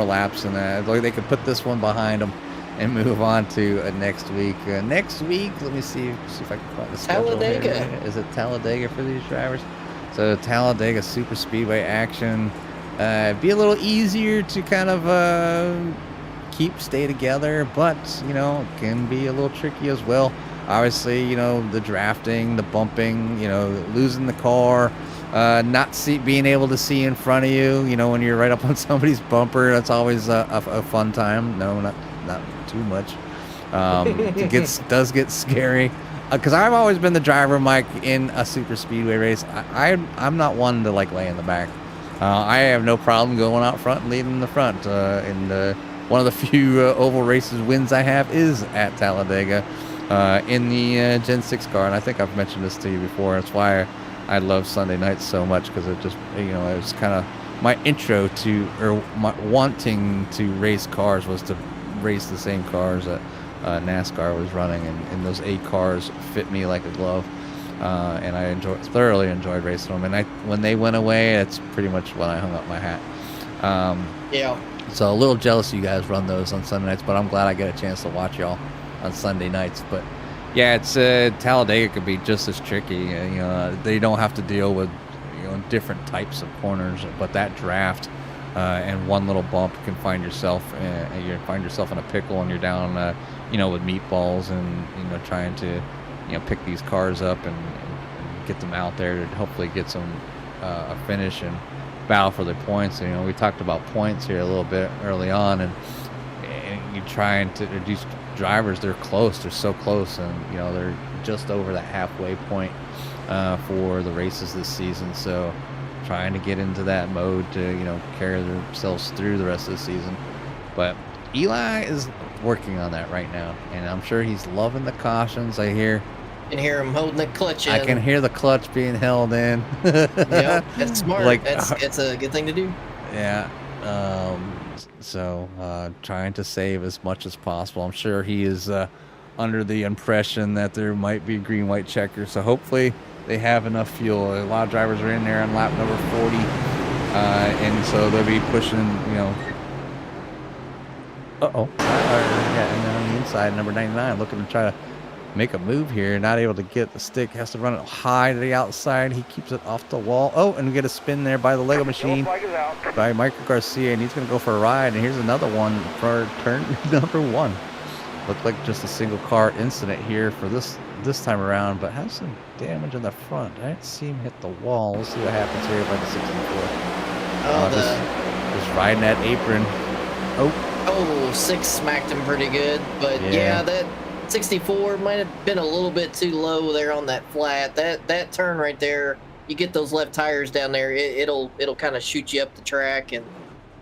laps, and they could put this one behind them and move on to next week. Next week, let me see if I can find the schedule. Talladega. Here. Is it Talladega for these drivers? So Talladega Super Speedway action. Be a little easier to kind of stay together, but can be a little tricky as well. Obviously, the drafting, the bumping, losing the car, being able to see in front of you, when you're right up on somebody's bumper. That's always a fun time. No, not too much. It does get scary. Because I've always been the driver, Mike, in a super speedway race. I'm not one to lay in the back. I have no problem going out front and leading the front. And one of the few oval races wins I have is at Talladega in the Gen 6 car. And I think I've mentioned this to you before. That's why I love Sunday nights so much, because it just, it was kind of my intro to, or my wanting to race cars was to race the same cars that NASCAR was running, and those 8 cars fit me like a glove. And I thoroughly enjoyed racing them. And when they went away, that's pretty much when I hung up my hat. Yeah. So a little jealous you guys run those on Sunday nights, but I'm glad I get a chance to watch y'all on Sunday nights. But yeah, it's Talladega could be just as tricky. They don't have to deal with different types of corners, but that draft and one little bump can find yourself in a pickle, and you're down with meatballs, and trying to pick these cars up and get them out there to hopefully get some a finish and battle for the points. We talked about points here a little bit early on, and you're trying to reduce drivers. They're close, they're so close, and they're just over that halfway point for the races this season. So trying to get into that mode to carry themselves through the rest of the season. But Eli is working on that right now, and I'm sure he's loving the cautions. I can hear him holding the clutch in. I can hear the clutch being held in. Yeah, that's smart. It's a good thing to do. Yeah. So trying to save as much as possible. I'm sure he is under the impression that there might be green, white checkers. So hopefully they have enough fuel. A lot of drivers are in there on lap number 40, and so they'll be pushing. And then on the inside, number 99, looking to try to make a move here. Not able to get the stick. Has to run it high to the outside. He keeps it off the wall. Oh, and we get a spin there by the Lego machine by Michael Garcia, and he's going to go for a ride. And here's another one for turn number 1. Looked like just a single car incident here for this time around, but has some damage in the front. I didn't see him hit the wall. We'll see what happens here by the 64. Just riding that apron. Oh, 6 smacked him pretty good, but yeah, that 64 might have been a little bit too low there on that flat. That turn right there, you get those left tires down there, it'll kind of shoot you up the track and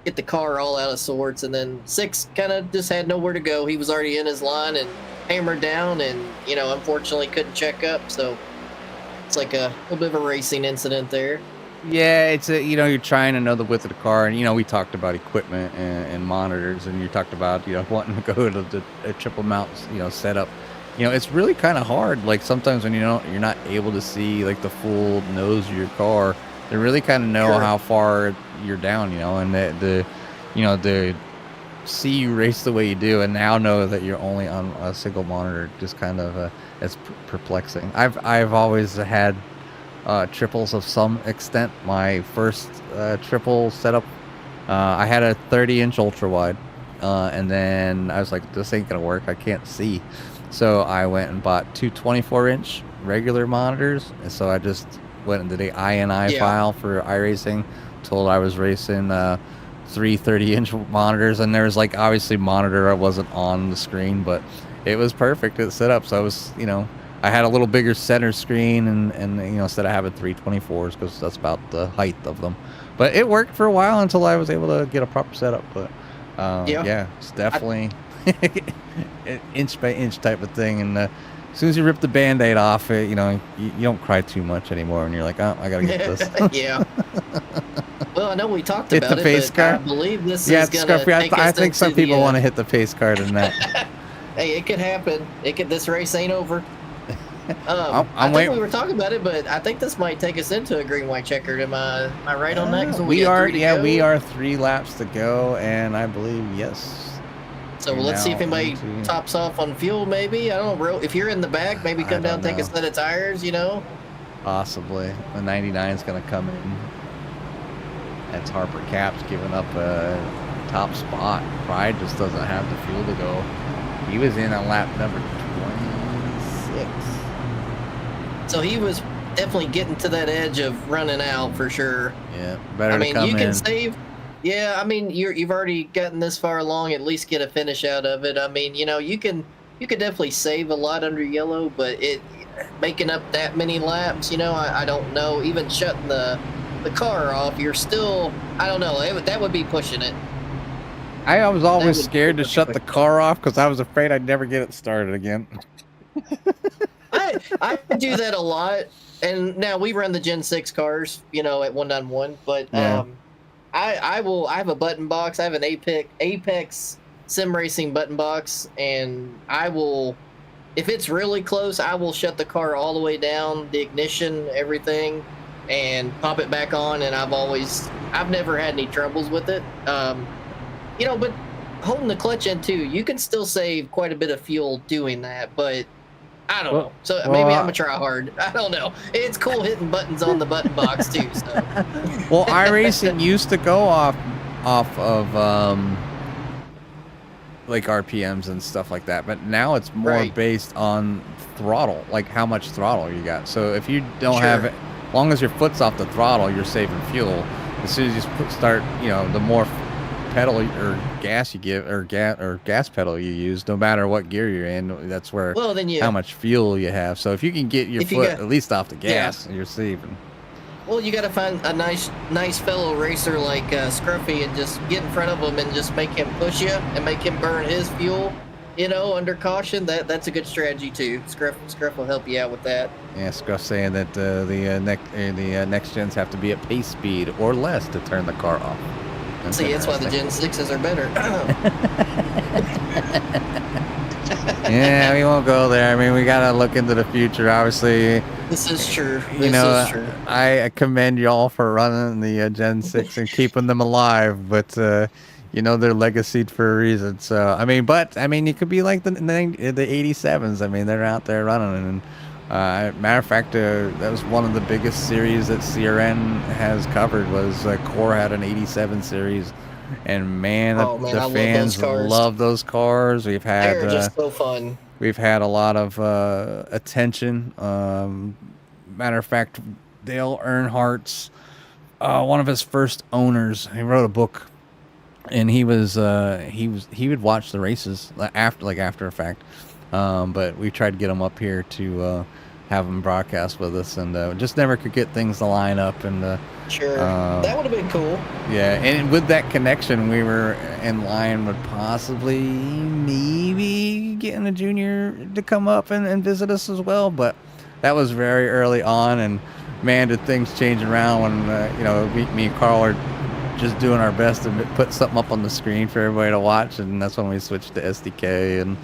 get the car all out of sorts. And then 6 kind of just had nowhere to go. He was already in his line and hammered down, and unfortunately couldn't check up. So it's like a little bit of a racing incident there. Yeah, it's you're trying to know the width of the car, and we talked about equipment and monitors, and you talked about wanting to go to the triple mount setup. It's really kind of hard. Like sometimes when you're not able to see like the full nose of your car, to really kind of know how far you're down, and the see you race the way you do, and now know that you're only on a single monitor, just kind of it's perplexing. I've always had triples of some extent. My first triple setup, I had a 30-inch ultra wide, and then I was like, this ain't gonna work. I can't see, so I went and bought two 24-inch regular monitors, and so I just went into the INI file for iRacing, told I was racing three 30-inch monitors, and there was like obviously monitor I wasn't on the screen, but it was perfect at setup. So I was, I had a little bigger center screen, and instead of having three 24s, because that's about the height of them. But it worked for a while until I was able to get a proper setup. But yeah, it's definitely inch by inch type of thing. And as soon as you rip the Band-Aid off, you don't cry too much anymore, and you're like, oh, I gotta get this. Yeah. Well, I know we talked hit about the face but card. I believe this is gonna take I us think some into people the, want to hit the face card in that. Hey, it could happen. This race ain't over. I think we were talking about it, but I think this might take us into a green white checkered. Am I right on that? We are. Yeah, we are 3 laps to go, and I believe yes. So let's see if anybody tops off on fuel. Maybe, I don't know. If you're in the back, maybe come down, take a set of tires. Possibly the 99 is going to come in. That's Harper Caps giving up a top spot. Pride just doesn't have the fuel to go. He was in on lap number 26. So he was definitely getting to that edge of running out for sure. Yeah, better to come in. You can save. Yeah, I mean, you've already gotten this far along. At least get a finish out of it. I mean, you could definitely save a lot under yellow, but making up that many laps, I don't know. Even shutting the car off, you're still, I don't know. That would be pushing it. I was always scared to shut the car off because I was afraid I'd never get it started again. I do that a lot, and now we run the Gen 6 cars, at 1-on-1, but yeah. I have a button box. I have an Apex sim racing button box, and I will, if it's really close, I will shut the car all the way down, the ignition, everything, and pop it back on. And I've never had any troubles with it. But holding the clutch in too, you can still save quite a bit of fuel doing that, but I don't know. So maybe I'm a try hard. I don't know. It's cool hitting buttons on the button box too. So. Well, iRacing used to go off of like RPMs and stuff like that, but now it's more based on throttle, like how much throttle you got. So if you don't have it, as long as your foot's off the throttle, you're saving fuel. As soon as you start, the more pedal or gas you give, or gas pedal you use, no matter what gear you're in, that's where how much fuel you have. So if you can get your foot at least off the gas, you're saving. Well, you got to find a nice fellow racer like Scruffy and just get in front of him and just make him push you and make him burn his fuel, under caution. That's a good strategy too. Scruff will help you out with that. Yeah, Scruff's saying that the next gens have to be at pace speed or less to turn the car off. See, that's why the Gen 6s are better. Yeah, we won't go there. I mean, we got to look into the future, obviously. This is true. I commend y'all for running the Gen 6 and keeping them alive, but, they're legacied for a reason. So, you could be like the 87s. I mean, they're out there running. And matter of fact, that was one of the biggest series that CRN has covered was Core had an 87 series. And man, the fans love those cars. They're just so fun. We've had a lot of attention. Matter of fact, Dale Earnhardt's one of his first owners. He wrote a book, and he would watch the races after a fact. But we tried to get him up here to have him broadcast with us, and just never could get things to line up. And sure, that would have been cool. Yeah, and with that connection, we were in line with possibly maybe getting a junior to come up and visit us as well. But that was very early on, and man, did things change around when me and Carl are just doing our best to put something up on the screen for everybody to watch, and that's when we switched to SDK and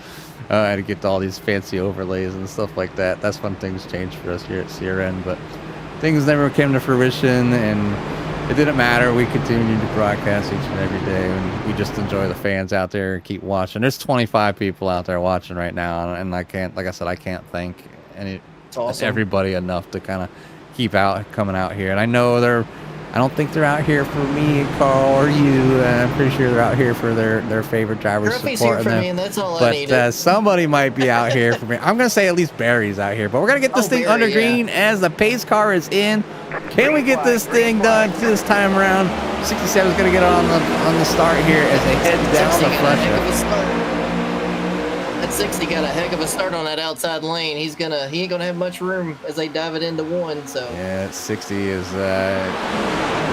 had to get all these fancy overlays and stuff like that. That's when things changed for us here at CRN, but things never came to fruition, and it didn't matter. We continued to broadcast each and every day, and we just enjoy the fans out there and keep watching. There's 25 people out there watching right now, and I can't, like I said, I can't thank everybody enough to kind of keep coming out here. And I know I don't think they're out here for me, Carl, or you. I'm pretty sure they're out here for their favorite drivers. Griffey's here for me, and that's all I need. But somebody might be out here for me. I'm going to say at least Barry's out here. But we're going to get this thing Barry, under green as the pace car is in. Can we get this thing done this time around? 67 is going to get on the start here as they head down the front. That 60 got a heck of a start on that outside lane. He ain't gonna have much room as they dive it into one. So yeah, 60 is the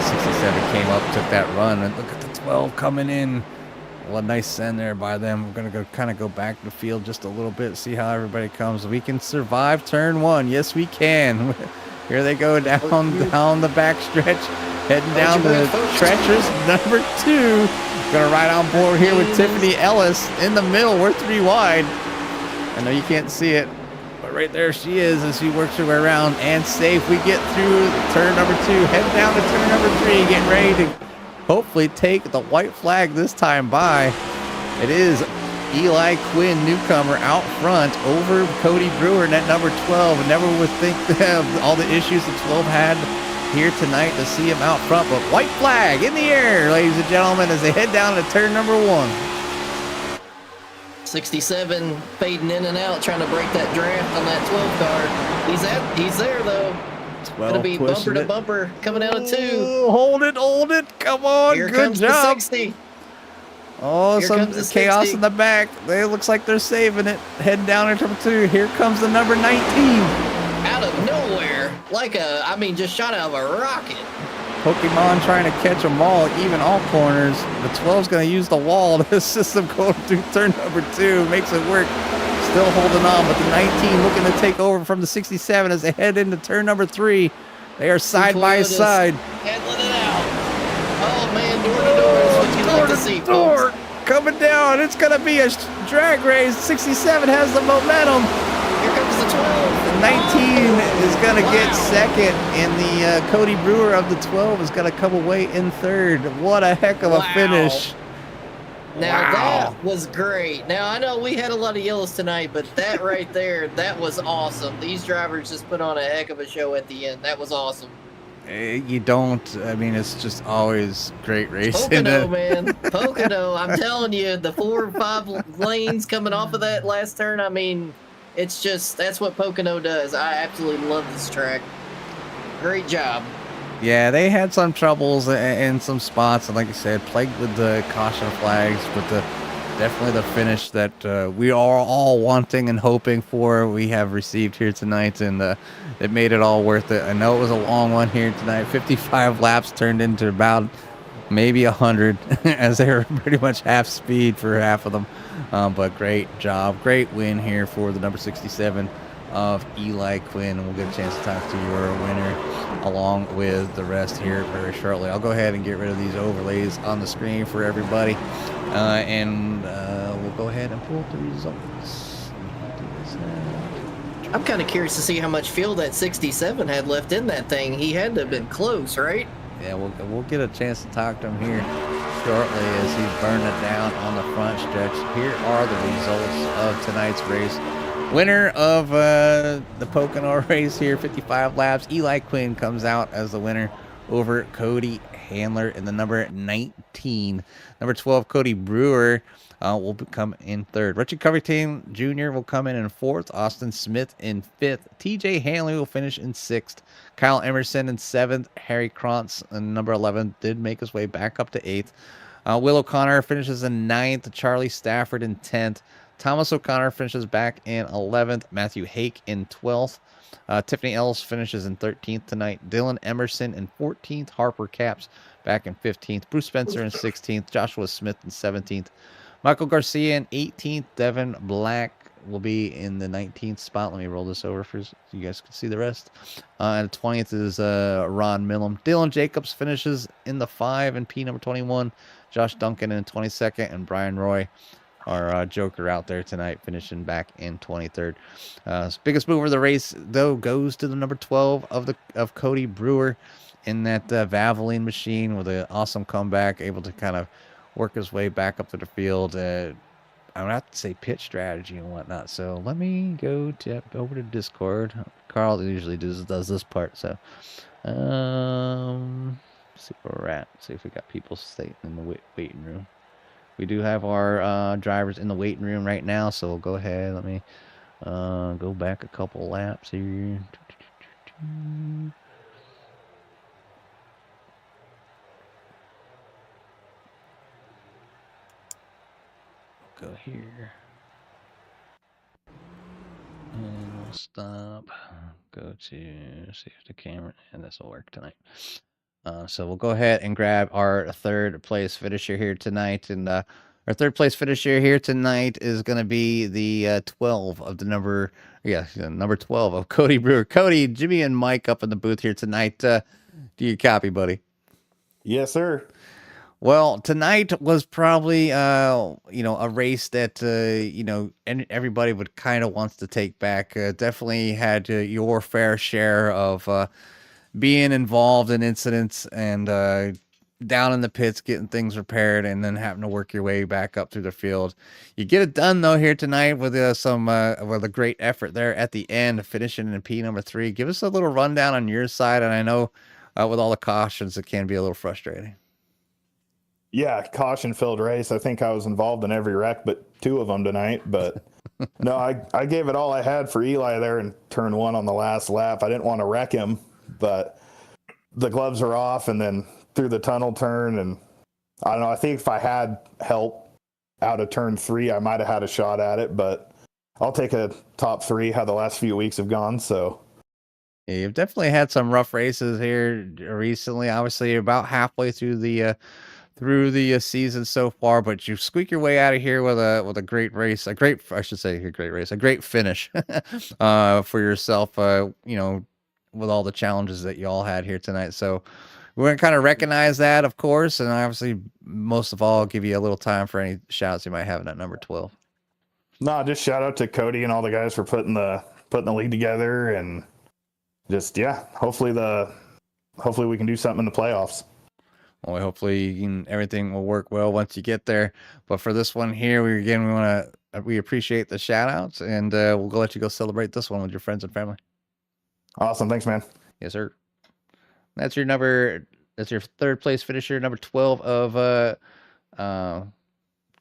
67 came up, took that run, and look at the 12 coming in. Well, a nice send there by them. We're gonna kind of go back to the field just a little bit, see how everybody comes. We can survive turn one. Yes, we can. Here they go down the back stretch, heading down the treacherous number 2. Gonna ride on board here with Tiffany Ellis in the middle. We're 3 wide. I know you can't see it, but right there she is as she works her way around and safe. We get through turn number 2, head down to turn number 3, getting ready to hopefully take the white flag this time by. It is Eli Quinn, newcomer, out front over Cody Brewer in that number 12. And never would think all the issues the 12 had here tonight to see him out front, but white flag in the air, ladies and gentlemen, as they head down to turn number 1. 67 fading in and out, trying to break that draft on that 12 car. He's there though. 12 gonna be bumper to bumper coming out of 2. Hold it, come on. Here good comes job. The 60. Oh, Here some chaos in the back. It looks like they're saving it. Heading down into number 2. Here comes the number 19. Out of nowhere, just shot out of a rocket. Pokemon trying to catch them all, even all corners. The 12's going to use the wall to assist them going through turn number 2. Makes it work. Still holding on, but the 19 looking to take over from the 67 as they head into turn number 3. They are side by side. Handling it out. Oh, man, door to door is what you like to see, folks. Coming down. It's going to be a drag race. 67 has the momentum. Here comes the 12. The 19 is going to get second, and the Cody Brewer of the 12 is going to come away in third. What a heck of a finish. Now that was great. Now I know we had a lot of yellows tonight, but that right there, that was awesome. These drivers just put on a heck of a show at the end. That was awesome. It's just always great racing. Pocono, man. Pocono. I'm telling you, the 4 or 5 lanes coming off of that last turn, that's what Pocono does. I absolutely love this track. Great job. Yeah, they had some troubles in some spots, and like I said, plagued with the caution flags, but definitely the finish that we are all wanting and hoping for, we have received here tonight, and it made it all worth it. I know it was a long one here tonight. 55 laps turned into about maybe 100, as they were pretty much half speed for half of them. But great job, great win here for the number 67 of Eli Quinn, and we'll get a chance to talk to your winner along with the rest here very shortly. I'll go ahead and get rid of these overlays on the screen for everybody, and we'll go ahead and pull up the results. I'm kind of curious to see how much fuel that 67 had left in that thing. He had to have been close, right? Yeah, we'll get a chance to talk to him here shortly as he's burning it down on the front stretch. Here are the results of tonight's race. Winner of the Pocono race here, 55 laps. Eli Quinn comes out as the winner over Cody Handler in the number 19. Number 12, Cody Brewer will come in third. Richard Covington Jr. will come in fourth. Austin Smith in fifth. TJ Hanley will finish in sixth. Kyle Emerson in seventh. Harry Krantz in number 11 did make his way back up to eighth. Will O'Connor finishes in ninth. Charlie Stafford in 10th. Thomas O'Connor finishes back in 11th. Matthew Hake in 12th. Tiffany Ellis finishes in 13th tonight. Dylan Emerson in 14th. Harper Capps back in 15th. Bruce Spencer in 16th. Joshua Smith in 17th. Michael Garcia in 18th. Devin Black will be in the 19th spot. Let me roll this over so you guys can see the rest. And 20th is Ron Millam. Dylan Jacobs finishes in the 5 and P number 21. Josh Duncan in 22nd. And Brian Roy, our joker out there tonight, finishing back in 23rd. Biggest mover of the race, though, goes to the number 12 of Cody Brewer in that Valvoline machine with an awesome comeback, able to kind of work his way back up to the field. I would have to say pitch strategy and whatnot. So let me go over to Discord. Carl usually does this part. So see where we're at. See if we got people staying in the waiting room. We do have our drivers in the waiting room right now. So we'll go ahead. Let me go back a couple laps here. Go here. And we'll stop. Go to see if the camera, and this will work tonight. So we'll go ahead and grab our third place finisher here tonight. And our third place finisher here tonight is going to be the 12 of the number 12 of Cody Brewer. Cody, Jimmy, and Mike up in the booth here tonight. Do you copy, buddy? Yes, sir. Well, tonight was probably, a race that, and everybody would kind of wants to take back. Definitely had your fair share of being involved in incidents and down in the pits, getting things repaired, and then having to work your way back up through the field. You get it done though here tonight with with a great effort there at the end, finishing in P number 3. Give us a little rundown on your side, and I know with all the cautions, it can be a little frustrating. Yeah, caution-filled race. I think I was involved in every wreck but 2 of them tonight. But no, I gave it all I had for Eli there in turn 1 on the last lap. I didn't want to wreck him, but the gloves are off and then through the tunnel turn. And I don't know, I think if I had help out of turn 3, I might have had a shot at it. But I'll take a top 3 how the last few weeks have gone. So yeah, you've definitely had some rough races here recently. Obviously, you're about halfway through the season so far, but you squeak your way out of here with a great race, a great finish for yourself. With all the challenges that you all had here tonight. So we're gonna kind of recognize that, of course, and obviously, most of all, give you a little time for any shouts you might have in that number 12. No, just shout out to Cody and all the guys for putting the league together, and just hopefully we can do something in the playoffs. Well, hopefully everything will work well once you get there. But for this one here, we appreciate the shout outs, and we'll let you go celebrate this one with your friends and family. Awesome. Thanks, man. Yes, sir. That's your third place finisher, number 12 of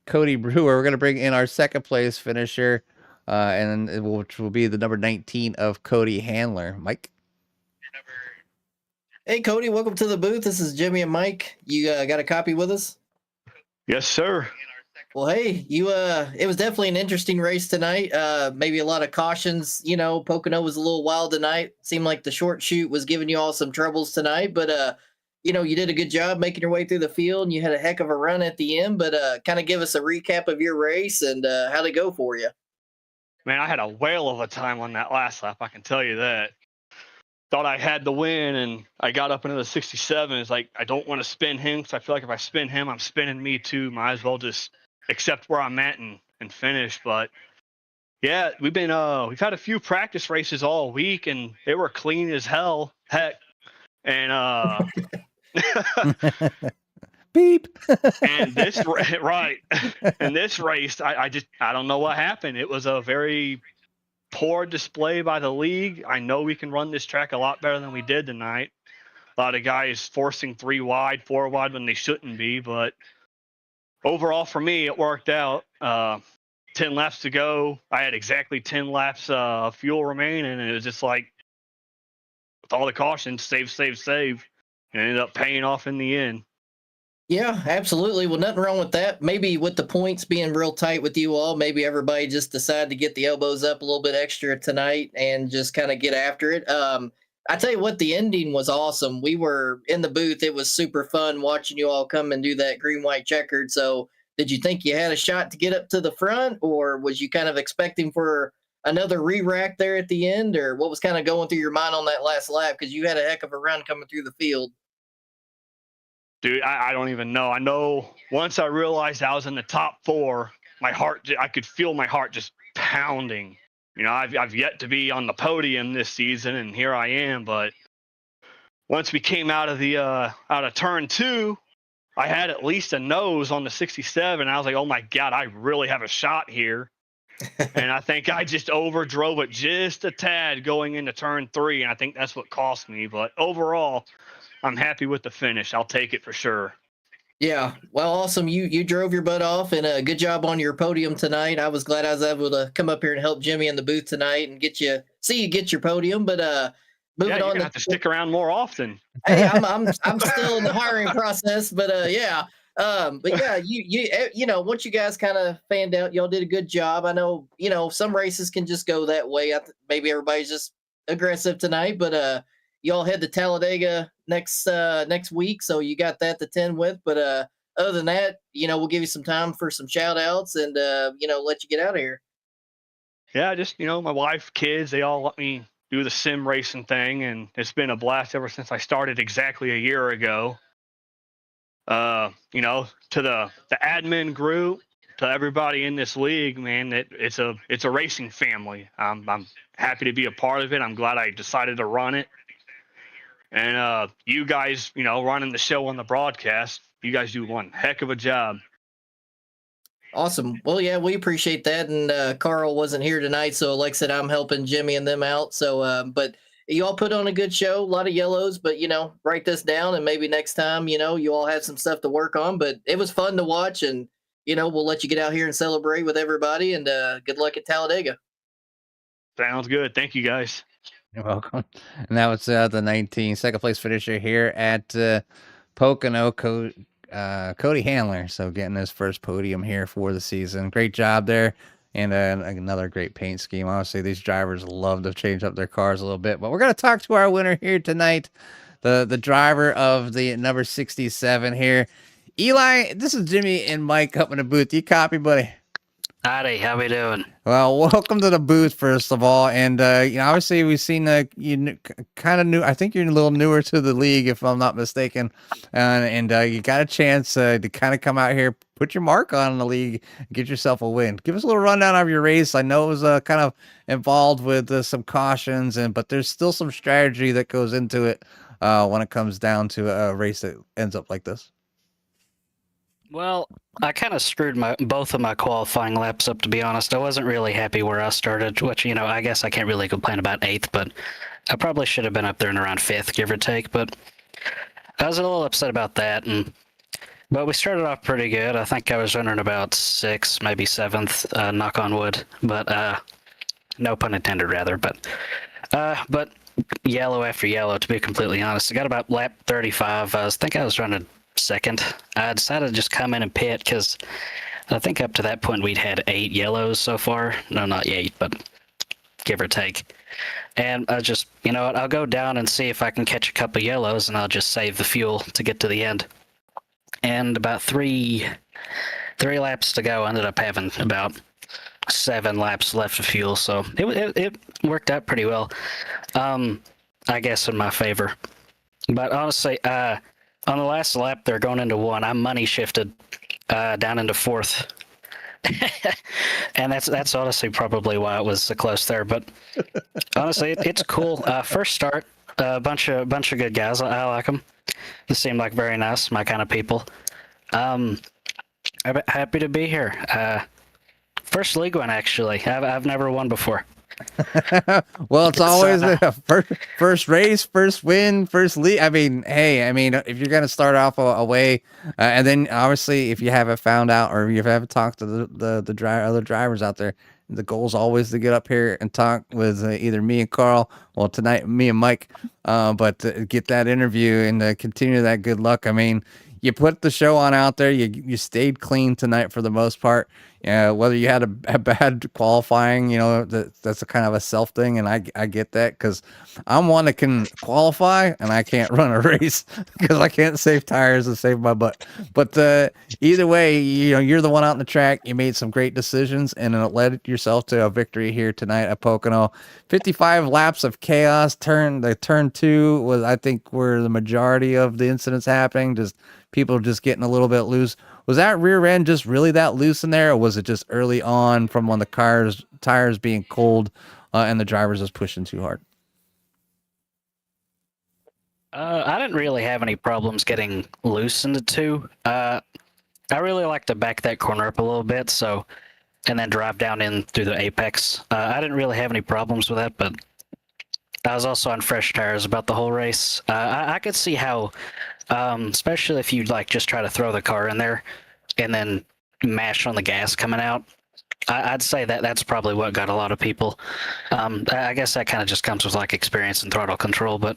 Cody Brewer. We're going to bring in our second place finisher, which will be the number 19 of Cody Handler. Mike? Hey, Cody, welcome to the booth. This is Jimmy and Mike. You got a copy with us? Yes, sir. Well, hey, it was definitely an interesting race tonight. Maybe a lot of cautions. Pocono was a little wild tonight. Seemed like the short shoot was giving you all some troubles tonight, but you did a good job making your way through the field, and you had a heck of a run at the end. But kind of give us a recap of your race and how'd it go for you? Man, I had a whale of a time on that last lap, I can tell you that. Thought I had the win, and I got up into the 67. It's like, I don't want to spin him, because I feel like if I spin him, I'm spinning me too. Might as well just accept where I'm at and finish. But yeah, we've had a few practice races all week, and they were clean as heck. And beep. And this right, and this race, I don't know what happened. It was a very poor display by the league. I know we can run this track a lot better than we did tonight. A lot of guys forcing 3 wide, 4 wide when they shouldn't be, but overall for me, it worked out. 10 laps to go. I had exactly 10 laps of fuel remaining, and it was just like, with all the cautions, save, and it ended up paying off in the end. Yeah, absolutely. Well, nothing wrong with that. Maybe with the points being real tight with you all, maybe everybody just decided to get the elbows up a little bit extra tonight and just kind of get after it. I tell you what, the ending was awesome. We were in the booth. It was super fun watching you all come and do that green, white checkered. So did you think you had a shot to get up to the front, or was you kind of expecting for another re-rack there at the end, or what was kind of going through your mind on that last lap? Because you had a heck of a run coming through the field. Dude, I don't even know. I know once I realized I was in the top 4, I could feel my heart just pounding. I've yet to be on the podium this season, and here I am. But once we came out of turn 2, I had at least a nose on the 67. I was like, oh my God, I really have a shot here. And I think I just overdrove it just a tad going into turn 3. And I think that's what cost me. But overall, I'm happy with the finish. I'll take it for sure. Yeah, well, awesome. You drove your butt off, and good job on your podium tonight. I was glad I was able to come up here and help Jimmy in the booth tonight and get you your podium. But Yeah, moving you're on gonna have to stick around more often. hey, I'm still in the hiring process, but yeah. But yeah, you know, once you guys kind of fanned out, y'all did a good job. I know, you know, some races can just go that way. Maybe everybody's just aggressive tonight, but y'all head to Talladega next week, so you got that to tend with. But other than that, you know, we'll give you some time for some shout outs and you know, let you get out of here. Yeah, just, you know, my wife, kids, they all let me do the sim racing thing, and it's been a blast ever since I started exactly a year ago. You know, to the admin group, to everybody in this league, man, it's a racing family. I'm happy to be a part of it. I'm glad I decided to run it. And you guys, you know, running the show on the broadcast, you guys do one heck of a job. Awesome. Well, yeah, we appreciate that. And Carl wasn't here tonight, so like I said, I'm helping Jimmy and them out. So, but you all put on a good show, a lot of yellows. But you know, write this down, and maybe next time, you know, you all have some stuff to work on. But it was fun to watch, and you know, we'll let you get out here and celebrate with everybody. And good luck at Talladega. Sounds good. Thank you, guys. You're welcome. And that was the 19 second place finisher here at Pocono, Cody Handler. So getting his first podium here for the season. Great job there. And another great paint scheme. Honestly, these drivers love to change up their cars a little bit. But we're going to talk to our winner here tonight, the driver of the number 67 here. Eli, this is Jimmy and Mike up in the booth. You copy, buddy? Howdy, how we doing? Well, welcome to the booth, first of all. And, you know, obviously we've seen you kind of new. I think you're a little newer to the league, if I'm not mistaken. And you got a chance to kind of come out here, put your mark on the league, get yourself a win. Give us a little rundown of your race. I know it was kind of involved with some cautions, but there's still some strategy that goes into it when it comes down to a race that ends up like this. Well, I kind of screwed both of my qualifying laps up, to be honest. I wasn't really happy where I started, which, you know, I guess I can't really complain about 8th, but I probably should have been up there in around 5th, give or take. But I was a little upset about that. But we started off pretty good. I think I was running about 6th, maybe 7th, knock on wood. But no pun intended, rather. But yellow after yellow, to be completely honest. I got about lap 35. I think I was running 2nd. I decided to just come in and pit because I think up to that point we'd had 8 yellows so far. No, not 8, but give or take. And I just, you know what, I'll go down and see if I can catch a couple yellows, and I'll just save the fuel to get to the end. And about three laps to go, I ended up having about 7 laps left of fuel, so it worked out pretty well. I guess in my favor. But honestly, on the last lap there going into 1, I money shifted down into 4th. And that's honestly probably why it was so close there. But honestly, it's cool. First start, a bunch of good guys. I like them. They seem like very nice, my kind of people. I'm happy to be here. First league win, actually. I've never won before. Well, it's always a first race, first win, first lead. I mean, hey, if you're gonna start off away, and then obviously if you haven't found out or you haven't talked to the other drivers out there, the goal is always to get up here and talk with either me and Carl. Well, tonight me and Mike, but get that interview and continue that good luck. I mean, you put the show on out there. You stayed clean tonight for the most part. Whether you had a bad qualifying, you know, that's a kind of a self thing, and I get that because I'm one that can qualify and I can't run a race because I can't save tires and save my butt. But either way, you know, you're the one out on the track. You made some great decisions and it led yourself to a victory here tonight at Pocono. 55 laps of chaos. Turn 2 was, I think, where the majority of the incidents happening. Just people just getting a little bit loose. Was that rear end just really that loose in there, or was it just early on from when the tires being cold and the drivers just pushing too hard? I didn't really have any problems getting loose into two. I really like to back that corner up a little bit, and then drive down in through the apex. I didn't really have any problems with that, but I was also on fresh tires about the whole race. I could see how, especially if you like just try to throw the car in there and then mash on the gas coming out. I'd say that's probably what got a lot of people. I guess that kind of just comes with like experience and throttle control, but.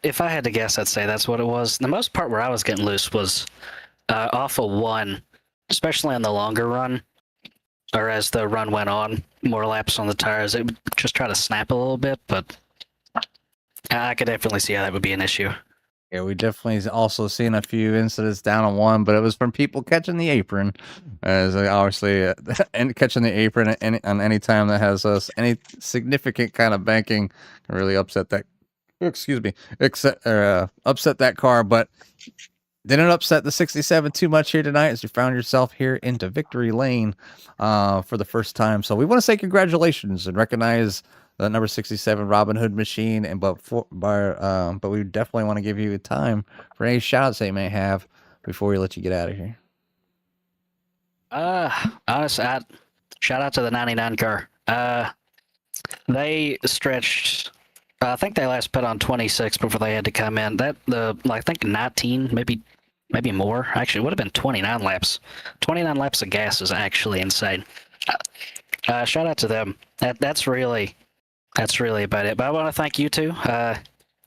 If I had to guess, I'd say that's what it was. The most part where I was getting loose was off of one, especially on the longer run, or as the run went on, more laps on the tires. It would just try to snap a little bit, but I could definitely see how that would be an issue. Yeah, we definitely also seen a few incidents down on one, but it was from people catching the apron, as obviously and catching the apron on any time that has any significant kind of banking can really upset that. Excuse me, upset that car, but didn't upset the 67 too much here tonight as you found yourself here into victory lane for the first time. So we want to say congratulations and recognize the number 67 Robin Hood machine, and but we definitely want to give you time for any shout outs they may have before we let you get out of here. Honestly, shout out to the 99 car. They stretched. I think they last put on 26 before they had to come in. I think 19, maybe more. Actually, it would have been 29 laps. 29 laps of gas is actually insane. Shout out to them. That's really about it. But I want to thank you two,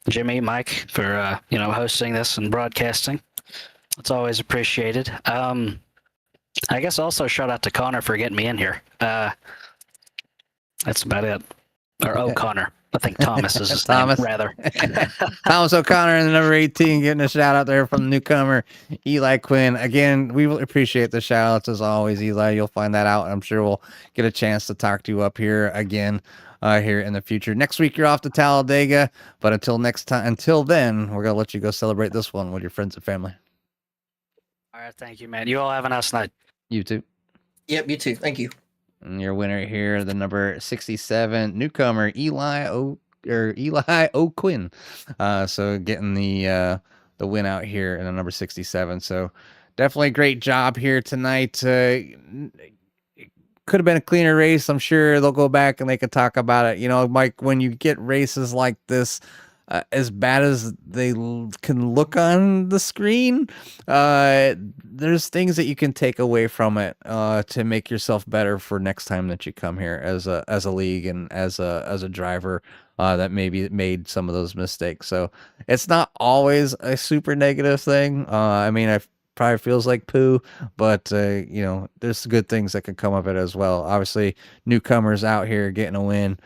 Jimmy, Mike, for hosting this and broadcasting. It's always appreciated. I guess also shout out to Connor for getting me in here. That's about it. Or O'Connor. I think Thomas is his Thomas. name, rather. Thomas O'Connor and the number 18 getting a shout out there from the newcomer, Eli Quinn. Again, we will appreciate the shout outs as always, Eli. You'll find that out. I'm sure we'll get a chance to talk to you up here again here in the future. Next week, you're off to Talladega, but until then, we're going to let you go celebrate this one with your friends and family. All right, thank you, man. You all have a nice night. You too. Yep, you too. Thank you. And your winner here, the number 67 newcomer, Eli O'Quinn. So getting the win out here in the number 67. So definitely a great job here tonight. Could have been a cleaner race. I'm sure they'll go back and they could talk about it. You know, Mike, when you get races like this, as bad as they can look on the screen, there's things that you can take away from it to make yourself better for next time that you come here as a league and as a driver that maybe made some of those mistakes. So it's not always a super negative thing. I mean, I probably feels like poo, but there's good things that can come of it as well. Obviously, newcomers out here getting a win,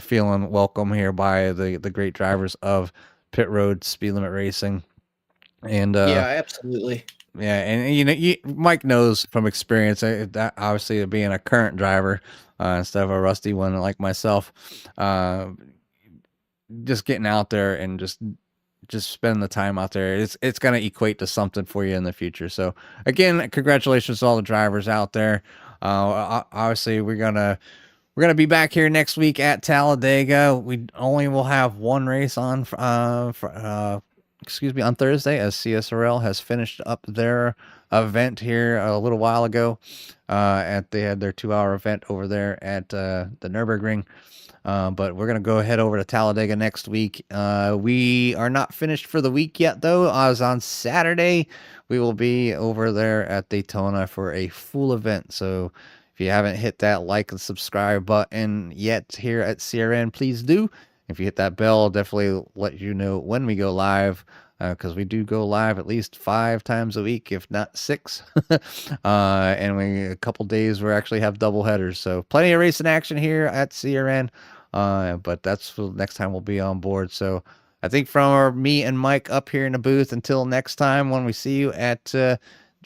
feeling welcome here by the great drivers of Pit Road Speed Limit Racing. And yeah, absolutely. Yeah, and Mike knows from experience that obviously being a current driver instead of a rusty one like myself, just getting out there and just spend the time out there. It's going to equate to something for you in the future. So again, congratulations to all the drivers out there. Obviously we're going to be back here next week at Talladega. We only will have one race on, on Thursday, as CSRL has finished up their event here a little while ago. They had their 2-hour event over there at the Nürburgring. But we're going to head over to Talladega next week. We are not finished for the week yet, though. As on Saturday, we will be over there at Daytona for a full event. So if you haven't hit that like and subscribe button yet here at CRN, please do. If you hit that bell, I'll definitely let you know when we go live, because we do go live at least 5 times a week, if not 6. And a couple days we actually have double headers. So plenty of racing action here at CRN. But that's the next time we'll be on board. So I think from me and Mike up here in the booth, until next time when we see you at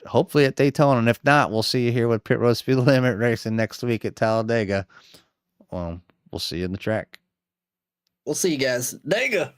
hopefully at Daytona, and if not, we'll see you here with Pit Road Speed Limit Racing next week at Talladega. Well, we'll see you in the track. We'll see you guys. Dega.